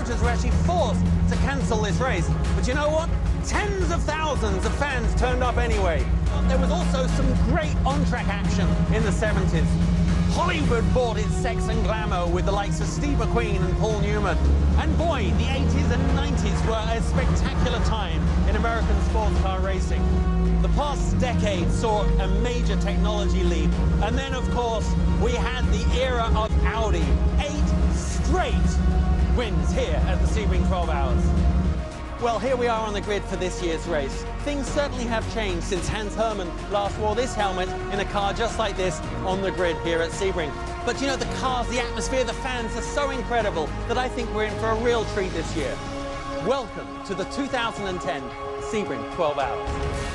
promoters were actually forced to cancel this race. But you know what? Tens of thousands of fans turned up anyway. There was also some great on-track action in the 70s. Hollywood brought its sex and glamour with the likes of Steve McQueen and Paul Newman. And boy, the 80s and 90s were a spectacular time in American sports car racing. The past decade saw a major technology leap. And then, of course, we had the era of Audi. 8 straight wins here at the Sebring 12 Hours. Well, here we are on the grid for this year's race. Things certainly have changed since Hans Hermann last wore this helmet in a car just like this on the grid here at Sebring. But you know, the cars, the atmosphere, the fans are so incredible that I think we're in for a real treat this year. Welcome to the 2010 Sebring 12 Hours.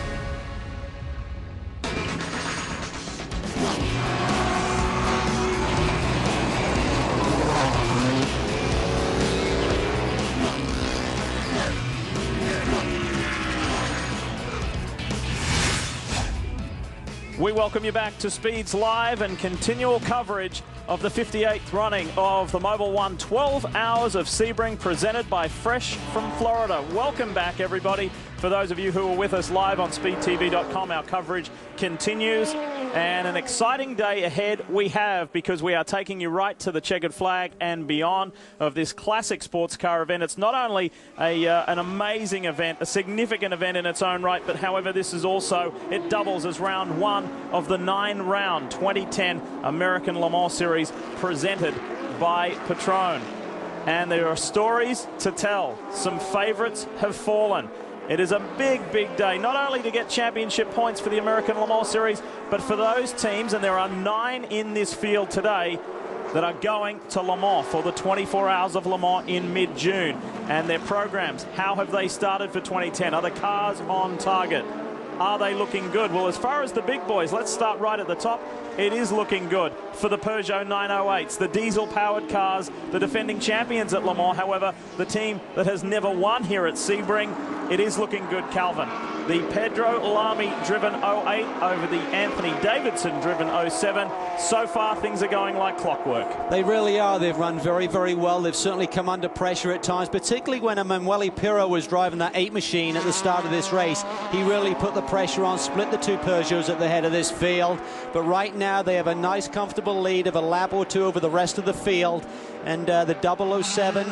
We welcome you back to Speeds Live and continual coverage of the 58th running of the Mobil 1 12 Hours of Sebring, presented by Fresh from Florida. Welcome back, everybody. For those of you who are with us live on speedtv.com, our coverage continues, and an exciting day ahead we have, because we are taking you right to the checkered flag and beyond of this classic sports car event. It's not only an amazing event, a significant event in its own right, but however, this is also, it doubles as round one of the 9-round 2010 American Le Mans Series presented by Patron. And there are stories to tell. Some favorites have fallen. It is a big, big day, not only to get championship points for the American Le Mans Series, but for those teams, and there are 9 in this field today, that are going to Le Mans for the 24 Hours of Le Mans in mid-June. And their programs, how have they started for 2010? Are the cars on target? Are they looking good? Well, as far as the big boys, let's start right at the top. It is looking good for the Peugeot 908s, the diesel-powered cars, the defending champions at Le Mans. However, the team that has never won here at Sebring, it is looking good, Calvin. The Pedro Lamy-driven 08 over the Anthony Davidson-driven 07. So far, things are going like clockwork. They really are. They've run very, very well. They've certainly come under pressure at times, particularly when Emanuele Pirro was driving that 8 machine at the start of this race. He really put the pressure on, split the 2 Peugeots at the head of this field. But right now, they have a nice, comfortable lead of a lap or 2 over the rest of the field. And the 007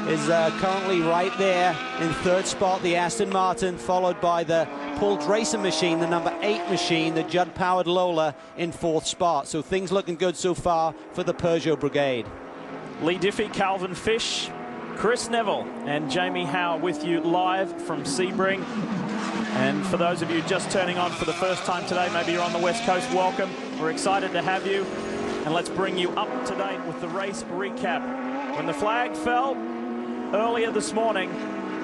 is currently right there in 3rd spot, the Aston Martin, followed by the Paul Drayson machine, the number 8 machine, the Judd-powered Lola, in 4th spot. So things looking good so far for the Peugeot brigade. Lee Diffie, Calvin Fish, Chris Neville and Jamie Howe with you live from Sebring. And for those of you just turning on for the first time today, maybe you're on the West Coast, welcome. We're excited to have you. And let's bring you up to date with the race recap. When the flag fell earlier this morning,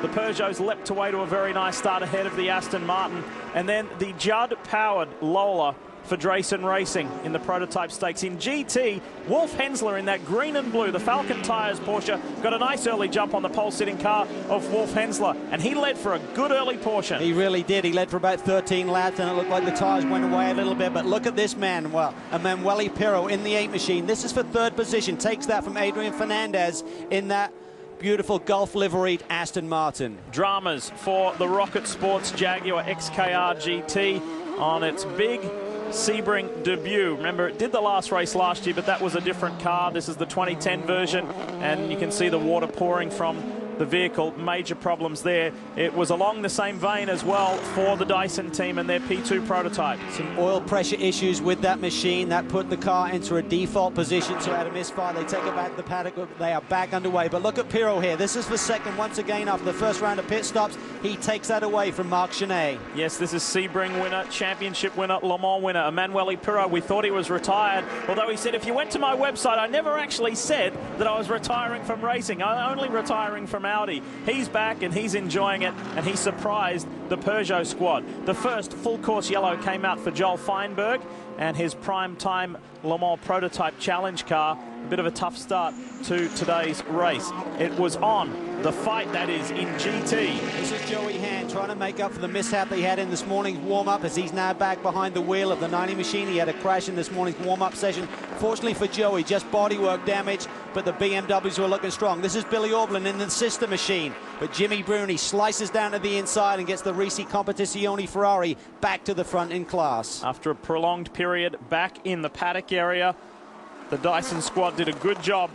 the Peugeots leapt away to a very nice start ahead of the Aston Martin. And then the Judd-powered Lola for Drayson Racing in the prototype stakes. In GT, Wolf Hensler in that green and blue, the Falcon Tyres Porsche, got a nice early jump on the pole-sitting car of Wolf Hensler, and he led for a good early portion. He really did. He led for about 13 laps, and it looked like the tyres went away a little bit. But look at this man, well, Emanuele Pirro in the 8 machine. This is for 3rd position. Takes that from Adrian Fernandez in that beautiful Gulf liveried Aston Martin. Dramas for the Rocket Sports Jaguar XKR GT on its big Sebring debut. Remember, it did the last race last year, but that was a different car. This is the 2010 version, and you can see the water pouring from the vehicle. Major problems there. It was along the same vein as well for the Dyson team and their P2 prototype. Some oil pressure issues with that machine. That put the car into a default position, so out of misfire, they take it back to the paddock. They are back underway. But look at Pirro here. This is for 2nd once again after the first round of pit stops. He takes that away from Marc Genet. Yes, this is Sebring winner, championship winner, Le Mans winner, Emanuele Pirro. We thought he was retired, although he said, if you went to my website, I never actually said that I was retiring from racing. I'm only retiring from Audi. He's back and he's enjoying it, and he surprised the Peugeot squad. The first full course yellow came out for Joel Feinberg and his prime time Le Mans prototype challenge car. A bit of a tough start to today's race. It was on the fight, that is, in GT. This is Joey Hand trying to make up for the mishap he had in this morning's warm-up, as he's now back behind the wheel of the 90 machine. He had a crash in this morning's warm-up session. Fortunately for Joey, just bodywork damage, but the BMWs were looking strong. This is Billy Orblin in the sister machine, but Jimmy Bruni slices down to the inside and gets the Risi Competizione Ferrari back to the front in class. After a prolonged period back in the paddock area, the Dyson squad did a good job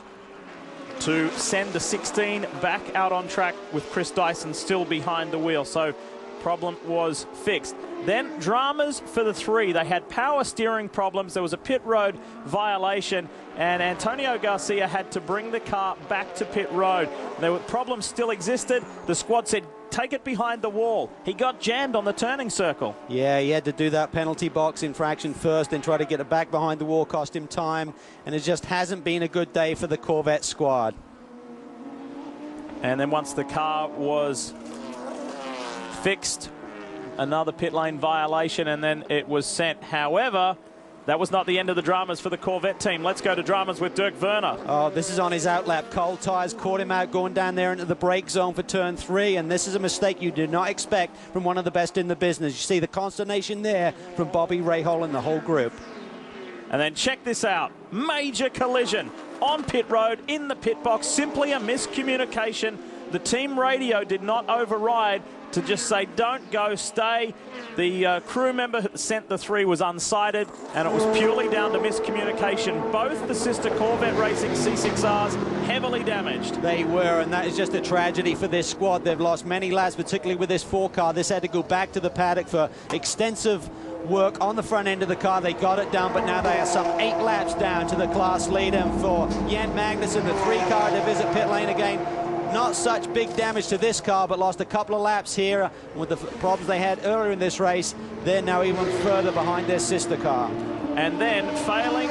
to send the 16 back out on track with Chris Dyson still behind the wheel. So problem was fixed. Then dramas for the 3. They had power steering problems. There was a pit road violation, and Antonio Garcia had to bring the car back to pit road. There were problems still existed. The squad said, take it behind the wall. He got jammed on the turning circle. Yeah, he had to do that penalty box infraction first, then try to get it back behind the wall, cost him time, and it just hasn't been a good day for the Corvette squad. And then once the car was fixed, another pit lane violation, and then it was sent. However, that was not the end of the dramas for the Corvette team. Let's go to dramas with Dirk Werner. Oh, this is on his outlap. Cold tyres caught him out going down there into the brake zone for turn 3, and this is a mistake you did not expect from one of the best in the business. You see the consternation there from Bobby Rahal and the whole group. And then check this out. Major collision on pit road in the pit box. Simply a miscommunication. The team radio did not override to just say, don't go, stay. The crew member who sent the 3 was unsighted, and it was purely down to miscommunication. Both the sister Corvette Racing C6Rs heavily damaged. They were, and that is just a tragedy for this squad. They've lost many lads, particularly with this 4 car. This had to go back to the paddock for extensive work on the front end of the car. They got it done, but now they are some 8 laps down to the class lead. And for Jan Magnussen, the 3 car to visit pit lane again. Not such big damage to this car, but lost a couple of laps here with the problems they had earlier in this race. They're now even further behind their sister car. And then failing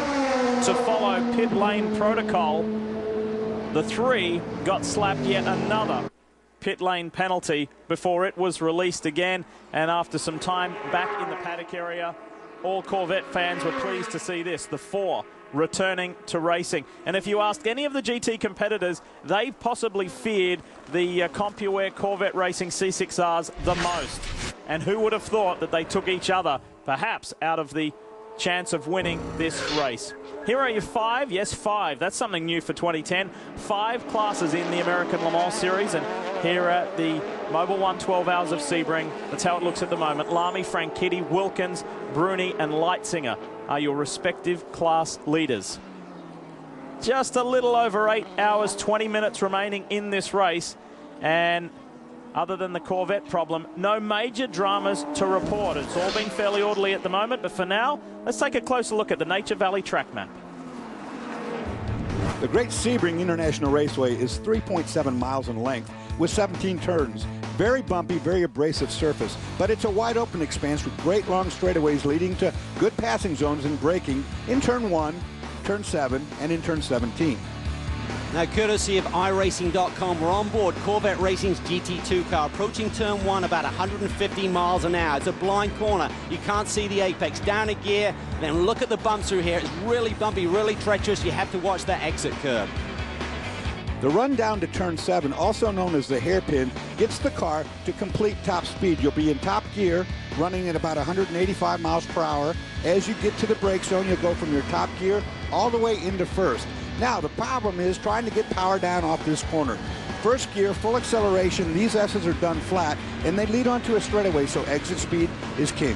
to follow pit lane protocol, the 3 got slapped yet another pit lane penalty before it was released again. And after some time back in the paddock area, all Corvette fans were pleased to see this, the 4 returning to racing. And if you asked any of the GT competitors, they possibly feared the CompuWare Corvette Racing C6Rs the most. And who would have thought that they took each other, perhaps, out of the chance of winning this race. Here are your 5. Yes, 5. That's something new for 2010. 5 classes in the American Le Mans Series. And here at the Mobil 1 12 Hours of Sebring, that's how it looks at the moment. Lamy, Franchitti, Wilkins, Bruni and Leitzinger are your respective class leaders. Just a little over 8 hours, 20 minutes remaining in this race. And other than the Corvette problem, no major dramas to report. It's all been fairly orderly at the moment, but for now, let's take a closer look at the Nature Valley track map. The Great Sebring International Raceway is 3.7 miles in length with 17 turns. Very bumpy, very abrasive surface, but it's a wide open expanse with great long straightaways leading to good passing zones and braking in turn 1, turn 7, and in turn 17. Now, courtesy of iRacing.com, we're on board Corvette Racing's GT2 car, approaching turn 1 about 150 miles an hour. It's a blind corner. You can't see the apex. Down a gear, then look at the bumps through here. It's really bumpy, really treacherous. You have to watch that exit curve. The run down to turn 7, also known as the hairpin, gets the car to complete top speed. You'll be in top gear, running at about 185 miles per hour. As you get to the brake zone, you'll go from your top gear all the way into first. Now, the problem is trying to get power down off this corner. First gear, full acceleration, these S's are done flat, and they lead onto a straightaway, so exit speed is king.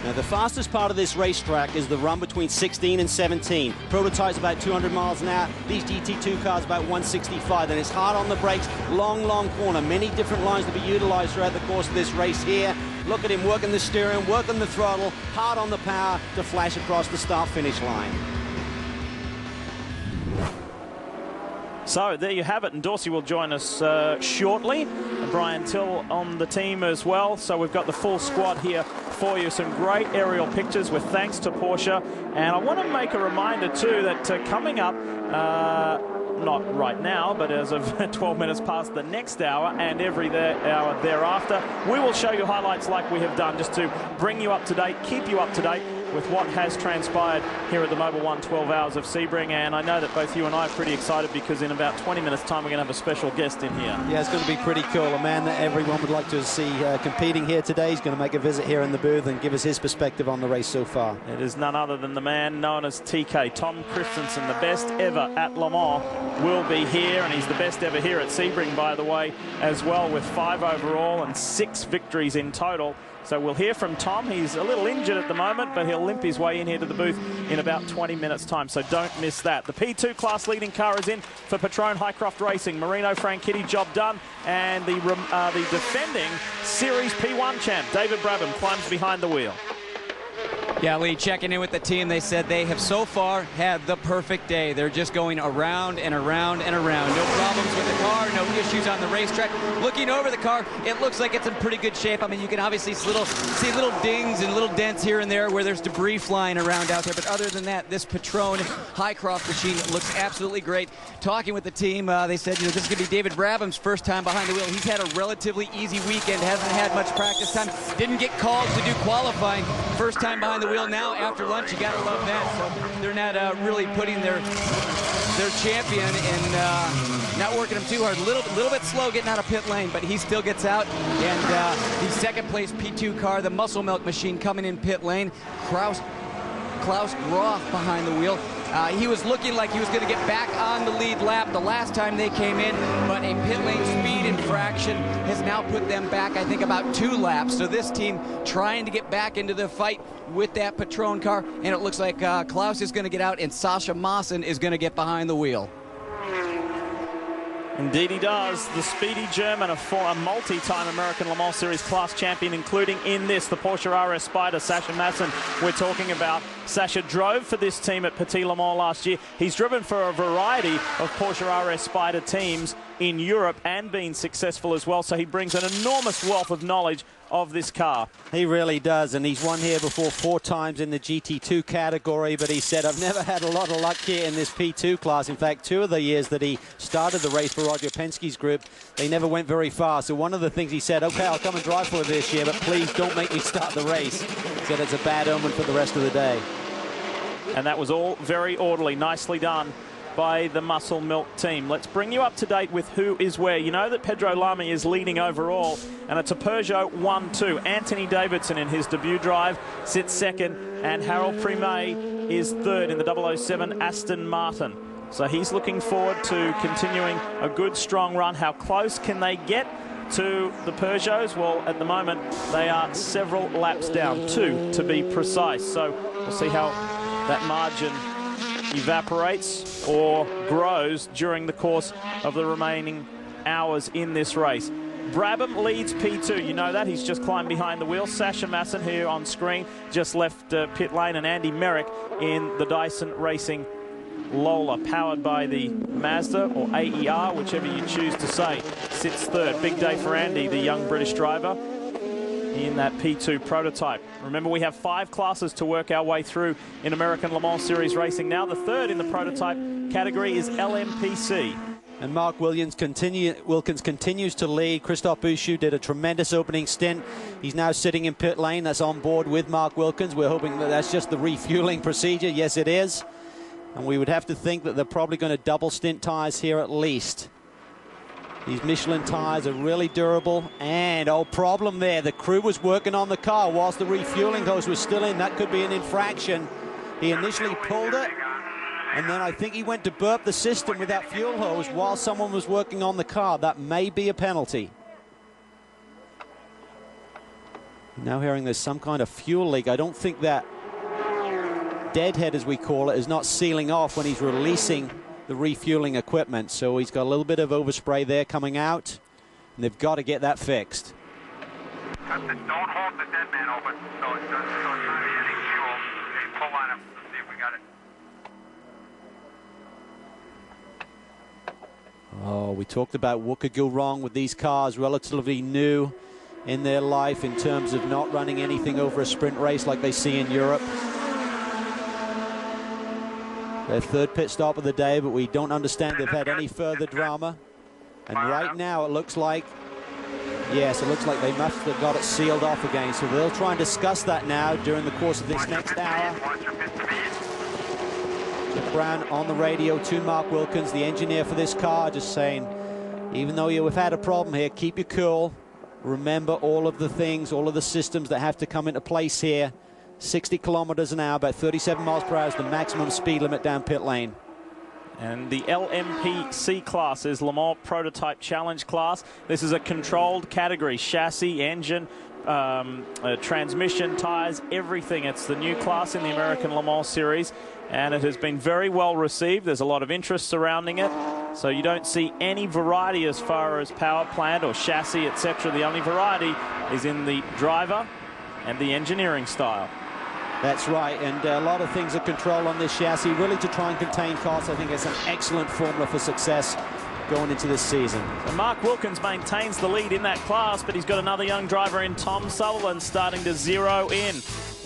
Now, the fastest part of this racetrack is the run between 16 and 17. Prototype's about 200 miles an hour. These GT2 cars about 165. And it's hard on the brakes, long, long corner. Many different lines to be utilized throughout the course of this race here. Look at him working the steering, working the throttle, hard on the power to flash across the start-finish line. So there you have it, and Dorsey will join us shortly. And Brian Till on the team as well. So we've got the full squad here for you. Some great aerial pictures with thanks to Porsche. And I want to make a reminder too that coming up not right now, but as of 12 minutes past the next hour and every hour thereafter, we will show you highlights like we have done, just to bring you up to date, keep you up to date with what has transpired here at the Mobil 1 12 Hours of Sebring. And I know that both you and I are pretty excited, because in about 20 minutes time we're going to have a special guest in here. Yeah, it's going to be pretty cool. A man that everyone would like to see competing here today. He's going to make a visit here in the booth and give us his perspective on the race so far. It is none other than the man known as TK, Tom Christensen, the best ever at Le Mans, will be here, and he's the best ever here at Sebring, by the way, as well, with 5 overall and 6 victories in total. So we'll hear from Tom. He's a little injured at the moment, but he'll limp his way in here to the booth in about 20 minutes' time, so don't miss that. The P2 class leading car is in for Patron Highcroft Racing. Marino Franchitti, job done, and the defending Series P1 champ, David Brabham, climbs behind the wheel. Yeah, Lee, checking in with the team, they said they have so far had the perfect day. They're just going around and around and around. No problems with the car, no issues on the racetrack. Looking over the car, it looks like it's in pretty good shape. I mean, you can obviously see little dings and little dents here and there where there's debris flying around out there. But other than that, this Patron Highcroft machine looks absolutely great. Talking with the team, they said, this is going to be David Brabham's first time behind the wheel. He's had a relatively easy weekend, hasn't had much practice time, didn't get called to do qualifying. First time behind the wheel now after lunch. You got to love that. So they're not really putting their champion and not working him too hard. A little bit slow getting out of pit lane, but he still gets out. And the second place P2 car, the Muscle Milk machine, coming in pit lane. Klaus Groff behind the wheel. He was looking like he was going to get back on the lead lap the last time they came in, but a pit lane speed infraction has now put them back, I think, about 2 laps. So this team trying to get back into the fight with that Patron car, and it looks like Klaus is going to get out and Sascha Maassen is going to get behind the wheel. Indeed he does. The speedy German, a multi-time American Le Mans Series class champion, including in this, the Porsche RS Spider, Sascha Maassen, we're talking about. Sascha drove for this team at Petit Le Mans last year. He's driven for a variety of Porsche RS Spider teams in Europe and been successful as well, so he brings an enormous wealth of knowledge of this car. He really does, and he's won here before 4 times in the GT2 category, but he said, I've never had a lot of luck here in this P2 class. In fact, 2 of the years that he started the race for Roger Penske's group, they never went very far. So one of the things he said, okay, I'll come and drive for this year, but please don't make me start the race. He said it's a bad omen for the rest of the day. And that was all very orderly, nicely done by the Muscle Milk team. Let's bring you up to date with who is where. You know that Pedro Lamy is leading overall, and it's a Peugeot 1-2. Anthony Davidson in his debut drive sits second, and Harold Primet is third in the 007 Aston Martin. So he's looking forward to continuing a good, strong run. How close can they get to the Peugeots? Well, at the moment, they are several laps down, 2 to be precise. So we'll see how that margin evaporates or grows during the course of the remaining hours in this race. Brabham leads P2, you know that. He's just climbed behind the wheel. Sascha Maassen here on screen just left pit lane, and Andy Merrick in the Dyson Racing Lola, powered by the Mazda or AER, whichever you choose to say, sits third. Big day for Andy, the young British driver, in that P2 prototype. Remember, we have 5 classes to work our way through in American Le Mans Series racing now. The third in the prototype category is LMPC. And Mark Wilkins continues to lead. Christophe Bouchou did a tremendous opening stint. He's now sitting in pit lane. That's on board with Mark Wilkins. We're hoping that that's just the refueling procedure. Yes, it is. And we would have to think that they're probably going to double stint tires here at least. These Michelin tires are really durable. And, oh, problem there. The crew was working on the car whilst the refueling hose was still in. That could be an infraction. He initially pulled it, and then I think he went to burp the system with that fuel hose while someone was working on the car. That may be a penalty. Now hearing there's some kind of fuel leak. I don't think that deadhead, as we call it, is not sealing off when he's releasing the refueling equipment. So he's got a little bit of overspray there coming out, and they've got to get that fixed. Captain, don't hold the dead man open, so it's not any fuel. Okay, pull on him. Let's see if we got it. Oh, we talked about what could go wrong with these cars, relatively new in their life in terms of not running anything over a sprint race like they see in Europe. Their third pit stop of the day, but we don't understand they've had any further drama. And right now it looks like, yes, it looks like they must have got it sealed off again. So they'll try and discuss that now during the course of this next hour. Jeff Brown on the radio to Mark Wilkins, the engineer for this car, just saying, even though you've had a problem here, keep your cool. Remember all of the things, all of the systems that have to come into place here. 60 kilometers an hour, about 37 miles per hour is the maximum speed limit down pit lane. And the LMP-C class is Le Mans Prototype Challenge class. This is a controlled category, chassis, engine, transmission, tires, everything. It's the new class in the American Le Mans series, and it has been very well received. There's a lot of interest surrounding it, so you don't see any variety as far as power plant or chassis, etc. The only variety is in the driver and the engineering style. That's right, and a lot of things are controlled on this chassis, really to try and contain costs. I think it's an excellent formula for success going into this season. So Mark Wilkins maintains the lead in that class, but he's got another young driver in Tom Sutherland starting to zero in.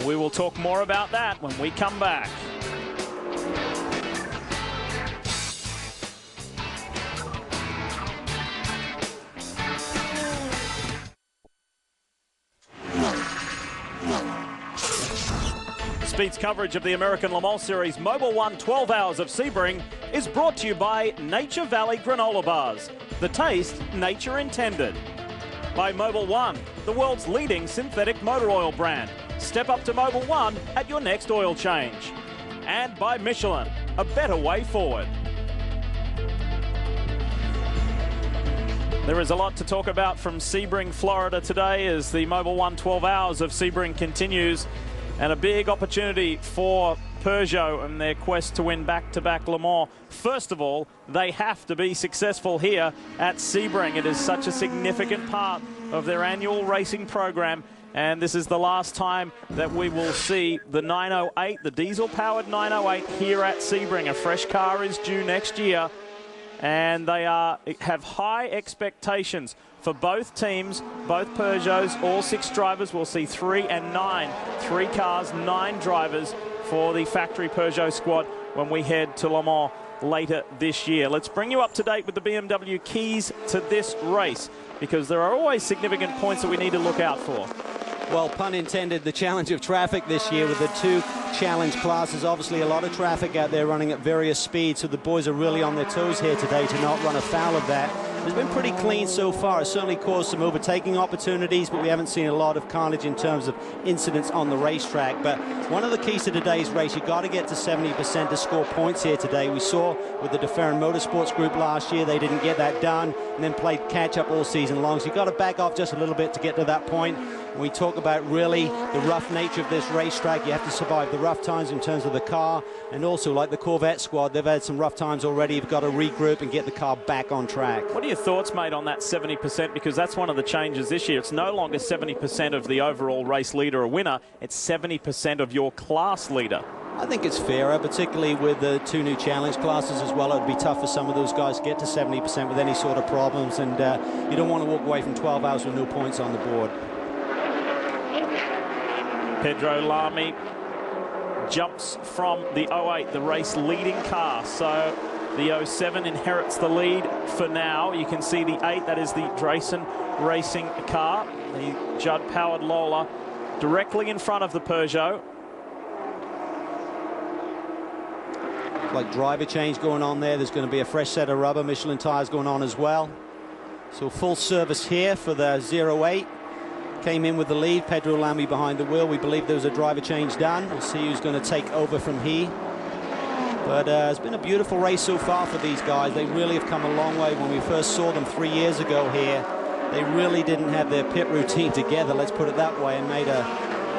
We will talk more about that when we come back. Speed's coverage of the American Le Mans Series Mobil 1 12 Hours of Sebring is brought to you by Nature Valley Granola Bars. The taste nature intended. By Mobil 1, the world's leading synthetic motor oil brand. Step up to Mobil 1 at your next oil change. And by Michelin, a better way forward. There is a lot to talk about from Sebring, Florida today as the Mobil 1 12 Hours of Sebring continues. And a big opportunity for Peugeot and their quest to win back-to-back Le Mans. First of all, they have to be successful here at Sebring. It is such a significant part of their annual racing program. And this is the last time that we will see the 908, the diesel-powered 908 here at Sebring. A fresh car is due next year. And they have high expectations for both teams, both Peugeots, all 6 drivers. We'll see 3 and 9. 3 cars, 9 drivers for the factory Peugeot squad when we head to Le Mans later this year. Let's bring you up to date with the BMW keys to this race, because there are always significant points that we need to look out for. Well, pun intended, the challenge of traffic this year with the 2 challenge classes. Obviously a lot of traffic out there running at various speeds, so the boys are really on their toes here today to not run afoul of that. It's been pretty clean so far. It's certainly caused some overtaking opportunities, but we haven't seen a lot of carnage in terms of incidents on the racetrack. But one of the keys to today's race, you've got to get to 70% to score points here today. We saw with the DeFerrin Motorsports Group last year, they didn't get that done and then played catch-up all season long. So you've got to back off just a little bit to get to that point. When we talk about really the rough nature of this racetrack, you have to survive the rough times in terms of the car, and also like the Corvette squad, they've had some rough times already. You've got to regroup and get the car back on track. What are your thoughts, mate, on that 70%? Because that's one of the changes this year. It's no longer 70% of the overall race leader or winner. It's 70% of your class leader. I think it's fairer, particularly with the 2 new challenge classes as well. It would be tough for some of those guys to get to 70% with any sort of problems, and you don't want to walk away from 12 hours with no points on the board. Pedro Lamy jumps from the 08, the race leading car. So the 07 inherits the lead for now. You can see the 8, that is the Drayson Racing car. The Judd-powered Lola directly in front of the Peugeot. Like driver change going on there. There's going to be a fresh set of rubber Michelin tires going on as well. So full service here for the 08. Came in with the lead, Pedro Lamy behind the wheel. We believe there was a driver change done. We'll see who's going to take over from he. But it's been a beautiful race so far for these guys. They really have come a long way. When we first saw them 3 years ago here, they really didn't have their pit routine together, let's put it that way, and made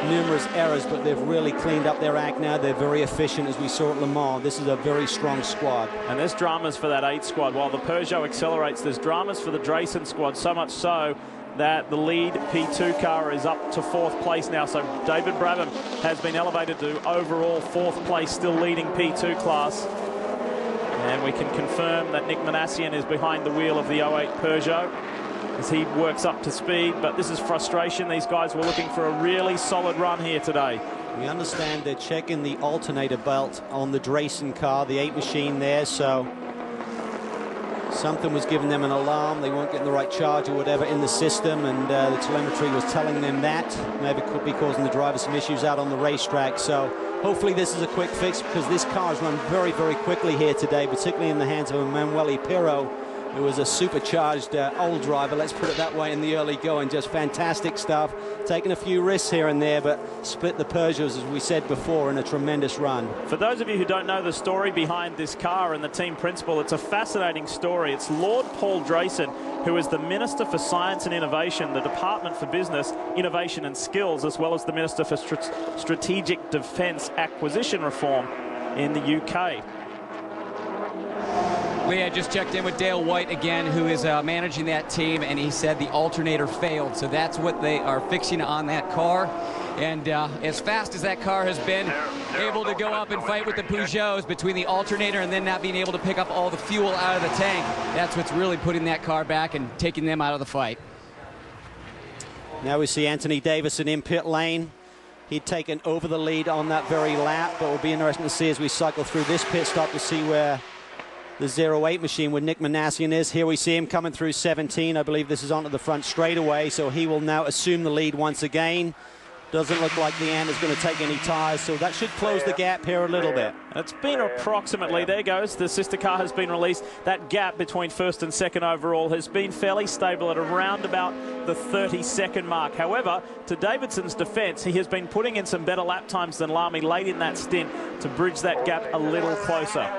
numerous errors, but they've really cleaned up their act now. They're very efficient, as we saw at Le Mans. This is a very strong squad. And there's dramas for that 8 squad. While the Peugeot accelerates, there's dramas for the Drayson squad, so much so that the lead P2 car is up to 4th place now. So David Brabham has been elevated to overall 4th place, still leading P2 class. And we can confirm that Nick Manassian is behind the wheel of the 08 Peugeot as he works up to speed. But this is frustration. These guys were looking for a really solid run here today. We understand they're checking the alternator belt on the Drayson car, the 8 machine there, so something was giving them an alarm. They weren't getting the right charge or whatever in the system, and the telemetry was telling them that. Maybe it could be causing the driver some issues out on the racetrack. So hopefully this is a quick fix, because this car has run very, very quickly here today, particularly in the hands of Emanuele Pirro, who was a supercharged old driver, let's put it that way, in the early going. Just fantastic stuff. Taking a few risks here and there, but split the Peugeots, as we said before, in a tremendous run. For those of you who don't know the story behind this car and the team principal, it's a fascinating story. It's Lord Paul Drayson, who is the Minister for Science and Innovation, the Department for Business, Innovation and Skills, as well as the Minister for Strategic Defence Acquisition Reform in the UK. Lee, I just checked in with Dale White again, who is managing that team, and he said the alternator failed. So that's what they are fixing on that car. And as fast as that car has been able to go up and fight with the Peugeots, between the alternator and then not being able to pick up all the fuel out of the tank, that's what's really putting that car back and taking them out of the fight. Now we see Anthony Davison in pit lane. He'd taken over the lead on that very lap, but it will be interesting to see as we cycle through this pit stop to see where the 08 machine with Nick Manassian is. Here we see him coming through 17. I believe this is onto the front straightaway, so he will now assume the lead once again. Doesn't look like Leanne is going to take any tires, so that should close the gap here a little bit. It's been approximately, there goes, the sister car has been released. That gap between first and second overall has been fairly stable at around about the 30-second mark. However, to Davidson's defense, he has been putting in some better lap times than Lamy late in that stint to bridge that gap a little closer.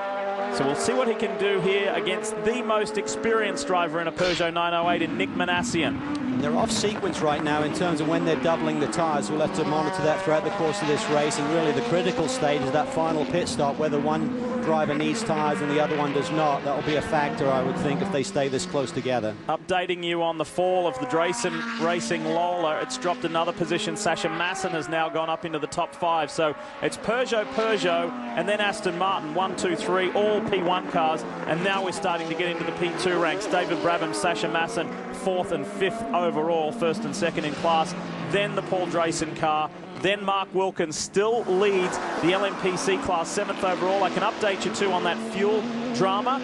So we'll see what he can do here against the most experienced driver in a Peugeot 908 in Nick Manassian. And they're off sequence right now in terms of when they're doubling the tires. We'll have to monitor that throughout the course of this race, and really the critical stage is that final pit stop, whether one driver needs tires and the other one does not. That'll be a factor, I would think, if they stay this close together. Updating you on the fall of the Drayson Racing Lola, it's dropped another position. Sasha Masson has now gone up into the top 5. So it's Peugeot, and then Aston Martin, 1, 2, 3, all P1 cars, and now we're starting to get into the P2 ranks. David Brabham, Sasha Masson, 4th and 5th overall, 1st and 2nd in class. Then the Paul Drayson car. Then Mark Wilkins still leads the LMPC class, 7th overall. I can update you too on that fuel drama.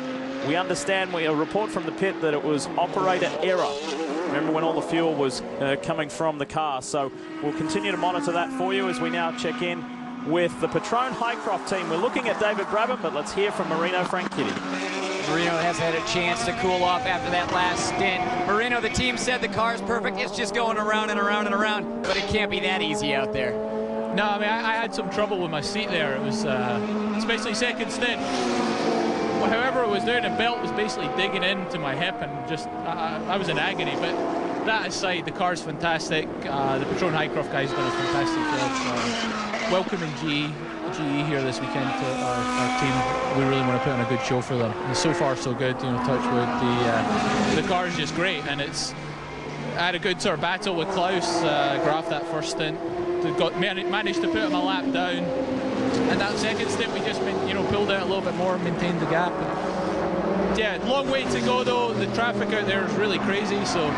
We understand, a report from the pit that it was operator error. Remember when all the fuel was coming from the car. So we'll continue to monitor that for you as we now check in with the Patron Highcroft team. We're looking at David Brabham, but let's hear from Marino Franchitti. Marino has had a chance to cool off after that last stint. Marino, the team said the car's perfect. It's just going around and around and around, but it can't be that easy out there. No, I mean, I had some trouble with my seat there. It was it's basically second stint. However it was doing, the belt was basically digging into my hip, and just I was in agony. But that aside, the car's fantastic. The Patron Highcroft guys done a fantastic job. Welcoming GE here this weekend to our team. We really want to put on a good show for them. And so far so good, you know, touch wood. The car is just great, and I had a good sort of battle with Klaus Graf that first stint. Managed to put him a lap down, and that second stint we just pulled out a little bit more, maintained the gap. And yeah, long way to go though. The traffic out there is really crazy, so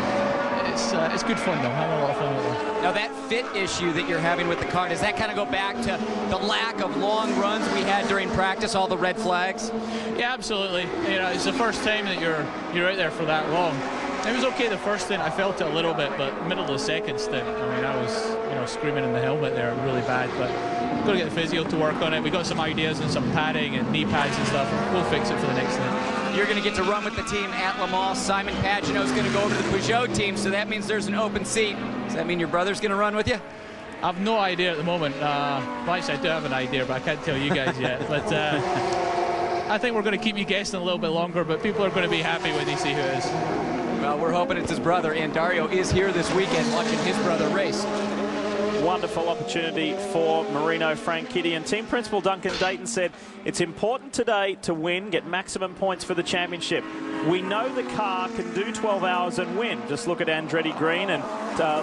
it's good fun though. Having a lot of fun with it. Now that fit issue that you're having with the car, does that kind of go back to the lack of long runs we had during practice, all the red flags? Yeah, absolutely. You know, it's the first time that you're out there for that long. It was okay the first stint, I felt it a little bit, but middle of the second stint, I mean, I was, screaming in the helmet there really bad, but we've got to get the physio to work on it. We got some ideas and some padding and knee pads and stuff. We'll fix it for the next stint. You're going to get to run with the team at Le Mans. Simon Pagenaud is going to go over to the Peugeot team, so that means there's an open seat. Does that mean your brother's going to run with you? I have no idea at the moment. Well, actually, I do have an idea, but I can't tell you guys yet. But I think we're going to keep you guessing a little bit longer, but people are going to be happy when they see who it is. Well, we're hoping it's his brother, and Dario is here this weekend watching his brother race. Wonderful opportunity for Marino Franchitti, and team principal Duncan Dayton said it's important today to win, get maximum points for the championship. We know the car can do 12 hours and win. Just look at Andretti Green and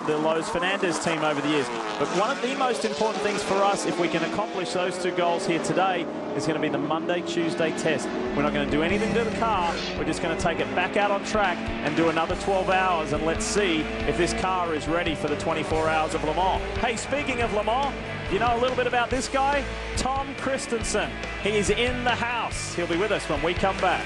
the Lowe's Fernandez team over the years. But one of the most important things for us, if we can accomplish those two goals here today, is going to be the Monday-Tuesday test. We're not going to do anything to the car. We're just going to take it back out on track and do another 12 hours, and let's see if this car is ready for the 24 hours of Le Mans. Hey, speaking of Le Mans, You know a little bit about this guy? Tom Christensen. He's in the house. He'll be with us when we come back.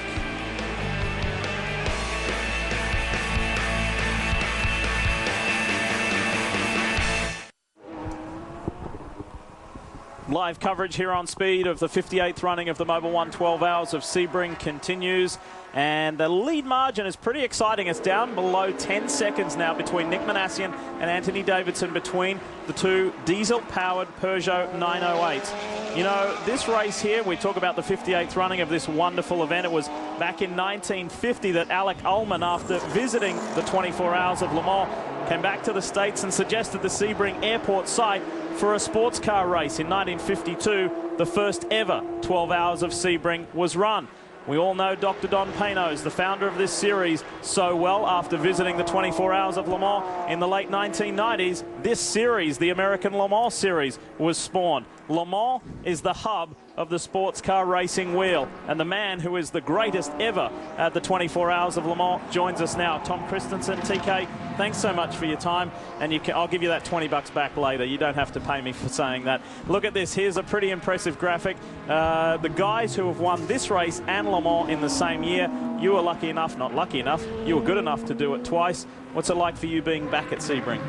Live coverage here on Speed of the 58th running of the Mobil 1 12 Hours of Sebring continues, and the lead margin is pretty exciting. It's down below 10 seconds now between Nick Manassian and Anthony Davidson, between the two diesel-powered Peugeot 908. You know, this race here, we talk about the 58th running of this wonderful event. It was back in 1950 that Alec Ullman, after visiting the 24 Hours of Le Mans, came back to the States and suggested the Sebring Airport site for a sports car race. In 1952, the first ever 12 Hours of Sebring was run. We all know Dr. Don Panos, the founder of this series, so well. After visiting the 24 Hours of Le Mans in the late 1990s, this series, the American Le Mans series, was spawned. Le Mans is the hub of the sports car racing wheel, and the man who is the greatest ever at the 24 Hours of Le Mans joins us now. Tom Christensen. TK, thanks so much for your time, and I'll give you that 20 bucks back later. You don't have to pay me for saying that. Look at this. Here's a pretty impressive graphic. The guys who have won this race and Le Mans in the same year, you were lucky enough, not lucky enough, you were good enough to do it twice. What's it like for you being back at Sebring?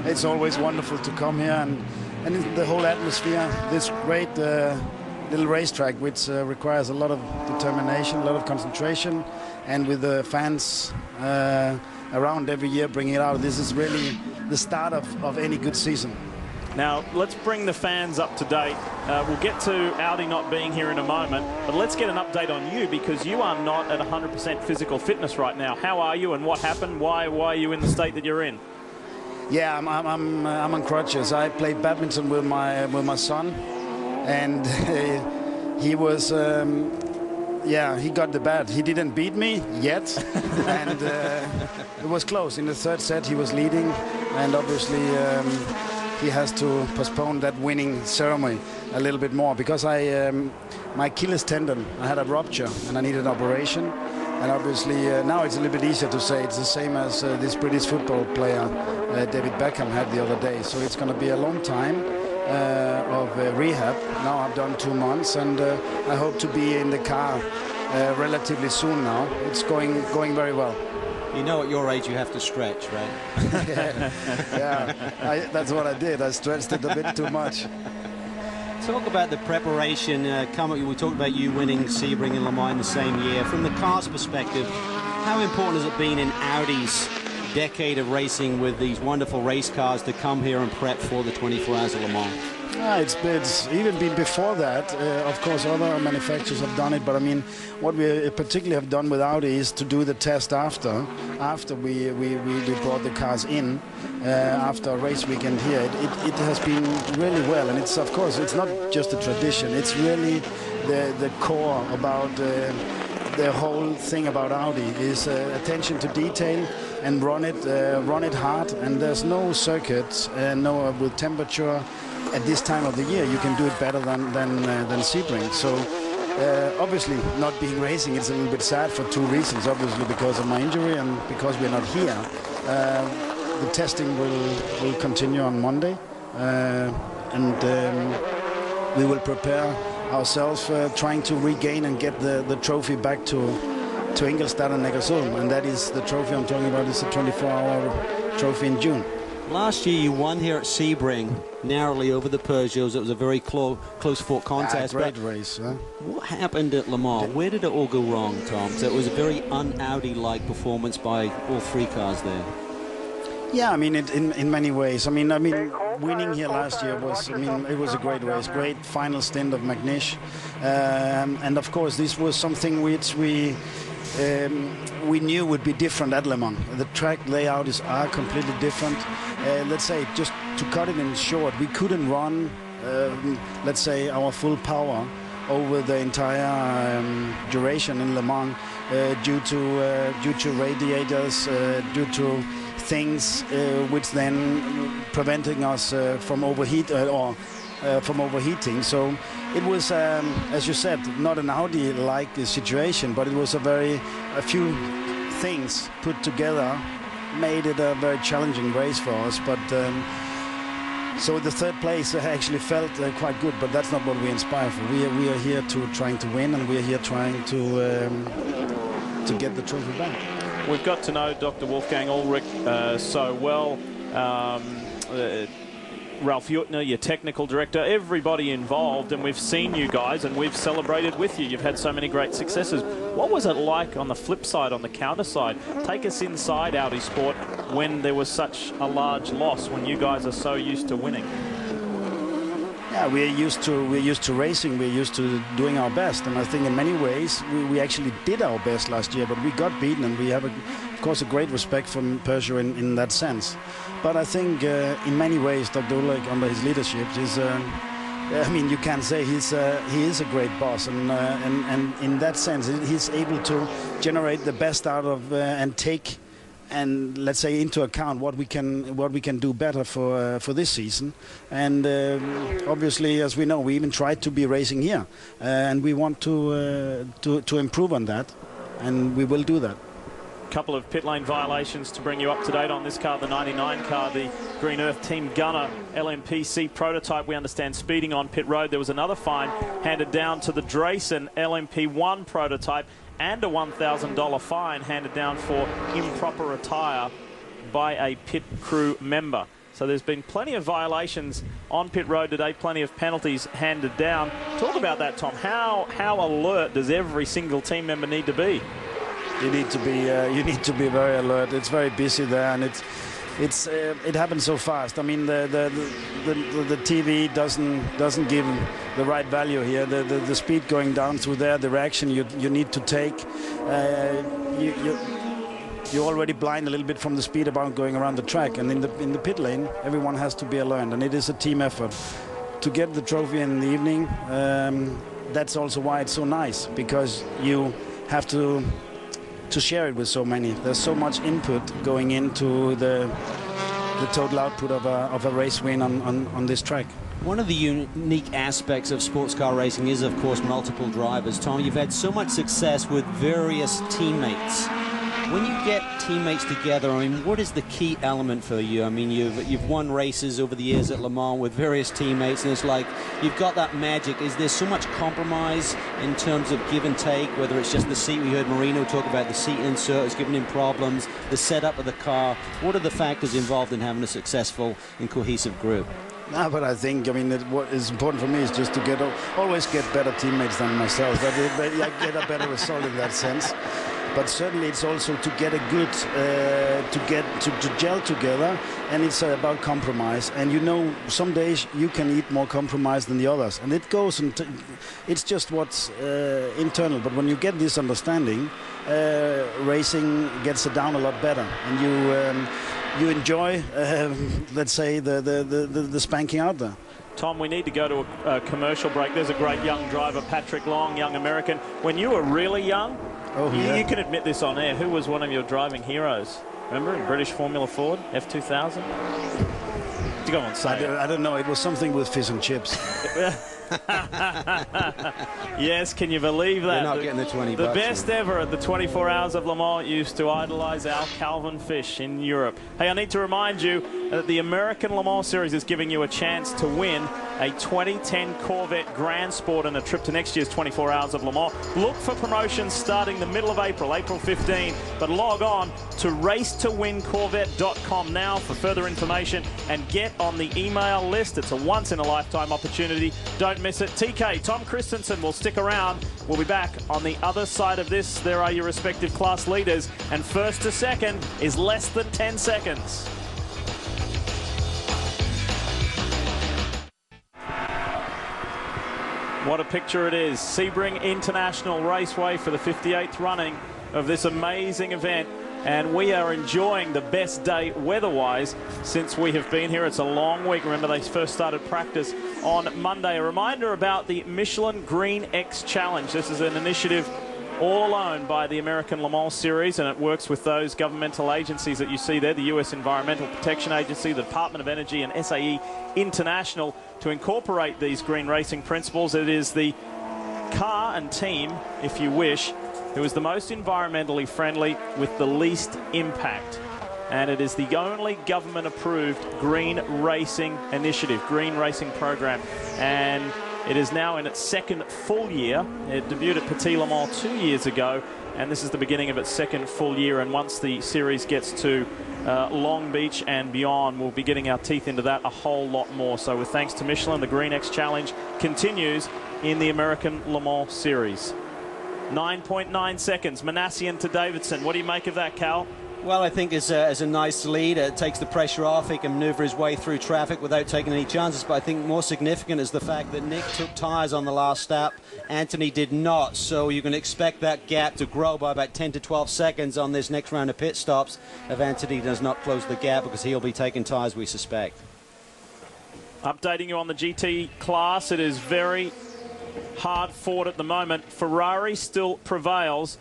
It's always wonderful to come here, and the whole atmosphere, this great little racetrack, which requires a lot of determination, a lot of concentration, and with the fans around every year bringing it out, this is really the start of any good season. Now, let's bring the fans up to date. We'll get to Audi not being here in a moment, but let's get an update on you, because you are not at 100% physical fitness right now. How are you, and what happened? Why are you in the state that you're in? Yeah, I'm on crutches. I played badminton with my son, and he was he got the bat. He didn't beat me yet, and it was close. In the third set, he was leading, and obviously he has to postpone that winning ceremony a little bit more, because my Achilles tendon, I had a rupture and I needed an operation. And obviously now it's a little bit easier to say. It's the same as this British football player David Beckham had the other day. So it's going to be a long time of rehab. Now I've done 2 months, and I hope to be in the car relatively soon now. It's going very well. You know, at your age you have to stretch, right? yeah, that's what I did. I stretched it a bit too much. Talk about the preparation. We talked about you winning Sebring and Le Mans in the same year. From the car's perspective, how important has it been in Audi's decade of racing with these wonderful race cars to come here and prep for the 24 Hours of Le Mans? It's even been before that. Of course, other manufacturers have done it, but I mean, what we particularly have done with Audi is to do the test after we brought the cars in, after a race weekend here. It has been really well, and it's, of course, it's not just a tradition. It's really the core about the whole thing about Audi is attention to detail and run it hard. And there's no circuit, no with temperature. At this time of the year, you can do it better than Sebring. So obviously, not being racing, it's a little bit sad for 2 reasons. Obviously, because of my injury and because we're not here. The testing will continue on Monday, and we will prepare ourselves trying to regain and get the trophy back to Ingolstadt and Neckarsulm, and that is the trophy I'm talking about. It's a 24-hour trophy in June. Last year you won here at Sebring, narrowly over the Peugeots. It was a very close-fought contest. Great race. Huh? What happened at Le Mans? Where did it all go wrong, Tom? So it was a very un-Audi-like performance by all 3 cars there. Yeah, I mean, in many ways. I mean, winning here last year was, it was a great race, great final stint of McNish, and of course this was something which we knew would be different at Le Mans. The track layout are completely different. Let's say, just to cut it in short, we couldn't run, let's say, our full power over the entire duration in Le Mans due to radiators, due to things which then preventing us from from overheating. So it was, as you said, not an Audi-like situation, but it was a few things put together made it a very challenging race for us. But So the third place actually felt quite good, but that's not what we inspire for. We are here trying to win, and we are here trying to get the trophy back. We've got to know Dr. Wolfgang Ulrich so well. Ralph Jutner, your technical director, everybody involved, and we've seen you guys and we've celebrated with you. You've had so many great successes. What was it like on the flip side, on the counter side? Take us inside Audi Sport when there was such a large loss, when you guys are so used to winning. Yeah, we're used to racing. We're used to doing our best, and I think in many ways we actually did our best last year, but we got beaten, and we have, of course, a great respect for Peugeot in that sense. But I think in many ways, Dr. Ulrich, under his leadership, is, I mean, you can say he is a great boss, and in that sense, he's able to generate the best out of and take, and let's say, into account what we can do better for this season. And obviously, as we know, we even tried to be racing here, and we want to improve on that, and we will do that. Couple of pit lane violations to bring you up to date on this car, the 99 car, the Green Earth Team Gunner LMPC prototype. We understand speeding on pit road. There was another fine handed down to the Drayson LMP1 prototype, and a $1,000 fine handed down for improper attire by a pit crew member. So there's been plenty of violations on pit road today, plenty of penalties handed down. Talk about that, Tom. How alert does every single team member need to be? You need to be very alert. It's very busy there, and it happens so fast. I mean, the TV doesn't give the right value here. The speed going down through there, the reaction you need to take. You're already blind a little bit from the speed about going around the track, and in the pit lane, everyone has to be alert, and it is a team effort to get the trophy in the evening. That's also why it's so nice, because you have to share it with so many. There's so much input going into the total output of a race win on this track. One of the unique aspects of sports car racing is, of course, multiple drivers. Tom, you've had so much success with various teammates. When you get teammates together, I mean, what is the key element for you? I mean, you've won races over the years at Le Mans with various teammates, and it's like you've got that magic. Is there so much compromise in terms of give and take, whether it's just the seat? We heard Marino talk about the seat insert is giving him problems, the setup of the car. What are the factors involved in having a successful and cohesive group? No, but I think, I mean, what is important for me is just to always get better teammates than myself. I get a better result in that sense. But certainly it's also to get a good, to gel together, and it's about compromise. And you know, some days you can eat more compromise than the others, and it goes, and it's just what's internal. But when you get this understanding, racing gets down a lot better, and you enjoy, let's say, the spanking out there. Tom, we need to go to a commercial break. There's a great young driver, Patrick Long, young American. When you were really young, you can admit this on air, who was one of your driving heroes? Remember, in British Formula Ford, F2000? Go on, say it. I don't know. It was something with fish and chips. Yes, can you believe that? You're not getting the 20 bucks. The best ever at the 24 Hours of Le Mans used to idolize Al Calvin Fish in Europe. Hey, I need to remind you that the American Le Mans Series is giving you a chance to win a 2010 Corvette Grand Sport and a trip to next year's 24 Hours of Le Mans. Look for promotions starting the middle of April, April 15, but log on to racetowincorvette.com now for further information and get on the email list. It's a once-in-a-lifetime opportunity. Don't miss it. TK, Tom Christensen will stick around. We'll be back on the other side of this. There are your respective class leaders, and first to second is less than 10 seconds. What a picture it is. Sebring International Raceway for the 58th running of this amazing event. And we are enjoying the best day weather-wise since we have been here. It's a long week. Remember, they first started practice on Monday. A reminder about the Michelin Green X Challenge. This is an initiative all alone by the American Le Mans Series, and it works with those governmental agencies that you see there, the U.S. Environmental Protection Agency, the Department of Energy, and SAE International, to incorporate these green racing principles. It is the car and team, if you wish, who is the most environmentally friendly with the least impact. and it is the only government-approved green racing initiative, green racing program, and it is now in its second full year. It debuted at Petit Le Mans 2 years ago, and this is the beginning of its second full year, and once the series gets to Long Beach and beyond, we'll be getting our teeth into that a whole lot more. So with thanks to Michelin, the Green X Challenge continues in the American Le Mans Series. 9.9 seconds, Manassian to Davidson. What do you make of that, Cal? Well, I think as a nice lead, it takes the pressure off. He can maneuver his way through traffic without taking any chances. But I think more significant is the fact that Nick took tyres on the last lap. Anthony did not. So you can expect that gap to grow by about 10 to 12 seconds on this next round of pit stops if Anthony does not close the gap, because he'll be taking tyres, we suspect. Updating you on the GT class, it is very hard fought at the moment. Ferrari still prevails.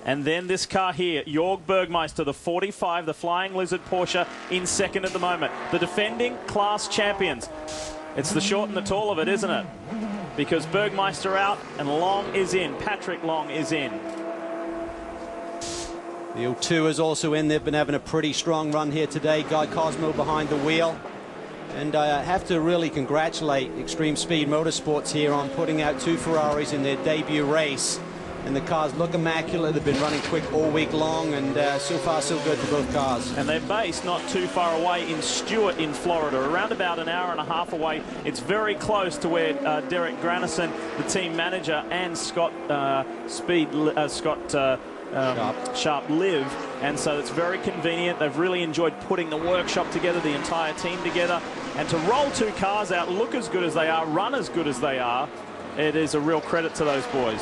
And then this car here, Jörg Bergmeister, the 45, the Flying Lizard Porsche, in second at the moment. The defending class champions. It's the short and the tall of it, isn't it? Because Bergmeister out and Long is in. Patrick Long is in. The O2 is also in. They've been having a pretty strong run here today. Guy Cosmo behind the wheel. And I have to really congratulate Extreme Speed Motorsports here on putting out two Ferraris in their debut race. And the cars look immaculate. They've been running quick all week long, and so far so good for both cars. And they're based not too far away in Stewart in Florida, around about an hour and a half away. It's very close to where Derek Granison, the team manager, and Scott Sharp live, and so it's very convenient. They've really enjoyed putting the workshop together, the entire team together, and to roll two cars out, look as good as they are, run as good as they are, it is a real credit to those boys.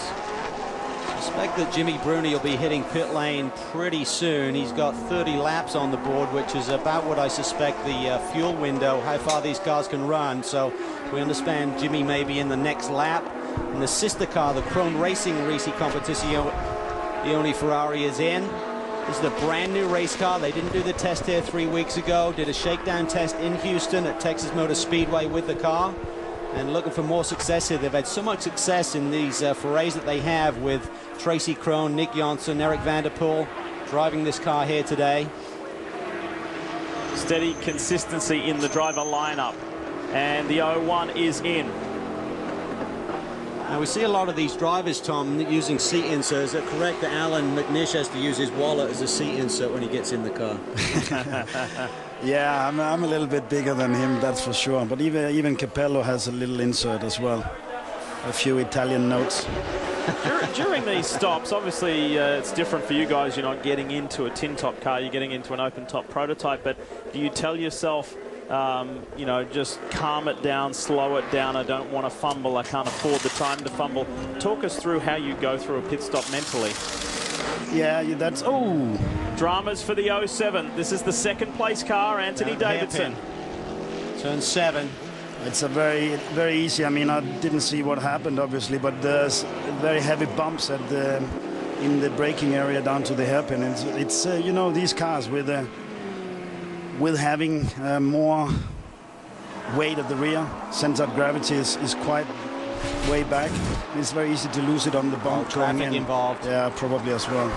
I suspect that Jimmy Bruni will be hitting pit lane pretty soon. He's got 30 laps on the board, which is about what I suspect the fuel window, how far these cars can run. So we understand Jimmy may be in the next lap. And the sister car, the Krone Racing Competizione, the only Ferrari is in. This is a brand new race car. They didn't do the test here 3 weeks ago. Did a shakedown test in Houston at Texas Motor Speedway with the car. And looking for more success here. They've had so much success in these forays that they have with Tracy Krone, Nick Johnson, Eric Vanderpool driving this car here today. Steady consistency in the driver lineup. And the 01 is in. Now we see a lot of these drivers, Tom, using seat inserts. Is it correct that Alan McNish has to use his wallet as a seat insert when he gets in the car? Yeah, I'm a little bit bigger than him, that's for sure. But even Capello has a little insert as well. A few Italian notes. During these stops, obviously it's different for you guys. You're not getting into a tin-top car, you're getting into an open-top prototype. But do you tell yourself, you know, just calm it down, slow it down, I don't want to fumble, I can't afford the time to fumble? Talk us through how you go through a pit stop mentally. Yeah, that's... Oh! Dramas for the 07. This is the second place car, Anthony Davidson. Turn 7. It's a very easy. I mean, I didn't see what happened, obviously, but there's very heavy bumps at in the braking area down to the hairpin. It's you know, these cars with having more weight at the rear, center of gravity is quite way back. It's very easy to lose it on the bump. Traffic involved. Yeah, probably as well.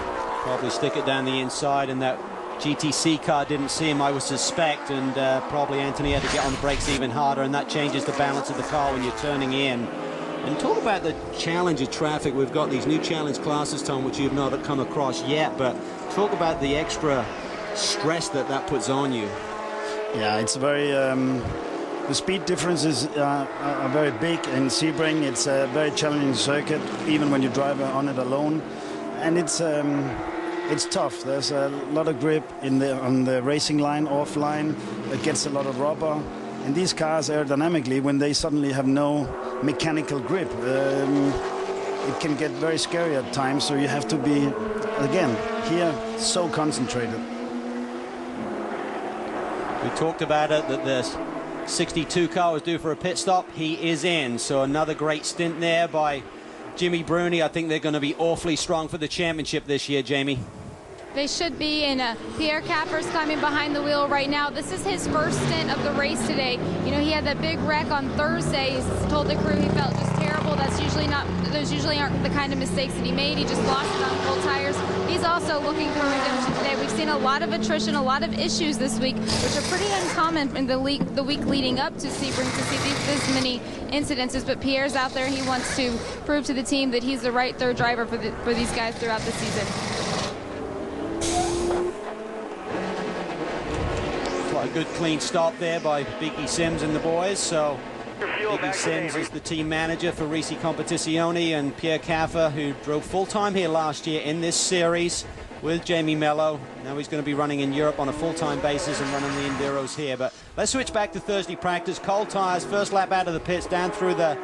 Probably stick it down the inside, and that GTC car didn't see him, I would suspect, and probably Anthony had to get on the brakes even harder, and that changes the balance of the car when you're turning in. And talk about the challenge of traffic. We've got these new challenge classes, Tom, which you've not come across yet, but talk about the extra stress that puts on you. Yeah, it's very... the speed differences are very big in Sebring. It's a very challenging circuit, even when you drive on it alone. And it's tough. There's a lot of grip on the racing line, offline. It gets a lot of rubber. And these cars aerodynamically, when they suddenly have no mechanical grip, it can get very scary at times. So you have to be, again, here, so concentrated. We talked about it, that the 62 car was due for a pit stop. He is in. So another great stint there by Jimmy Bruni. I think they're going to be awfully strong for the championship this year, Jamie. They should be, and Pierre Capper's climbing behind the wheel right now. This is his first stint of the race today. You know, he had that big wreck on Thursday. He's told the crew he felt just terrible. full. Those usually aren't the kind of mistakes that he made. He just lost it on full tires. He's also looking for redemption today. We've seen a lot of attrition, a lot of issues this week, which are pretty uncommon in the week leading up to Sebring to see this many incidences. But Pierre's out there. He wants to prove to the team that he's the right third driver for these guys throughout the season. Quite a good clean stop there by Biggie Sims and the boys. So Biggie Sims is the team manager for Racing Competizione, and Pierre Caffer, who drove full-time here last year in this series with Jamie Mello. Now he's going to be running in Europe on a full-time basis and running the Enduros here. But let's switch back to Thursday practice. Cold tires, first lap out of the pits, down through the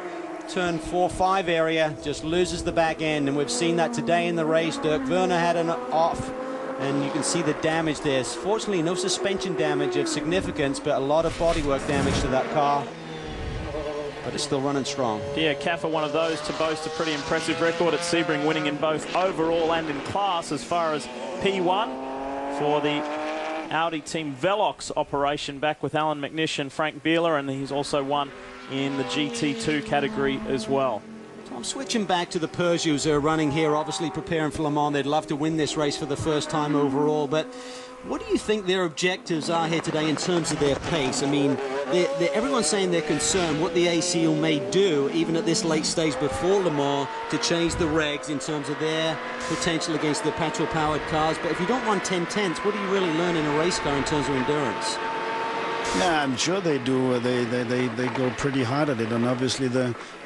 turn 4-5 area, just loses the back end, and we've seen that today in the race. Dirk Werner had an off, and you can see the damage there. Fortunately, no suspension damage of significance, but a lot of bodywork damage to that car. But it's still running strong. Yeah, Caffer, one of those to boast a pretty impressive record at Sebring, winning in both overall and in class as far as P1 for the Audi Team Velox operation back with Alan McNish and Frank Bieler, and he's also won in the GT2 category as well. I'm switching back to the Peugeots who are running here, obviously preparing for Le Mans. They'd love to win this race for the first time overall, but what do you think their objectives are here today in terms of their pace? I mean, everyone's saying they're concerned what the ACO may do, even at this late stage before Le Mans, to change the regs in terms of their potential against the petrol-powered cars. But if you don't run 10/10ths, what do you really learn in a race car in terms of endurance? Yeah, I'm sure they do. They go pretty hard at it, and obviously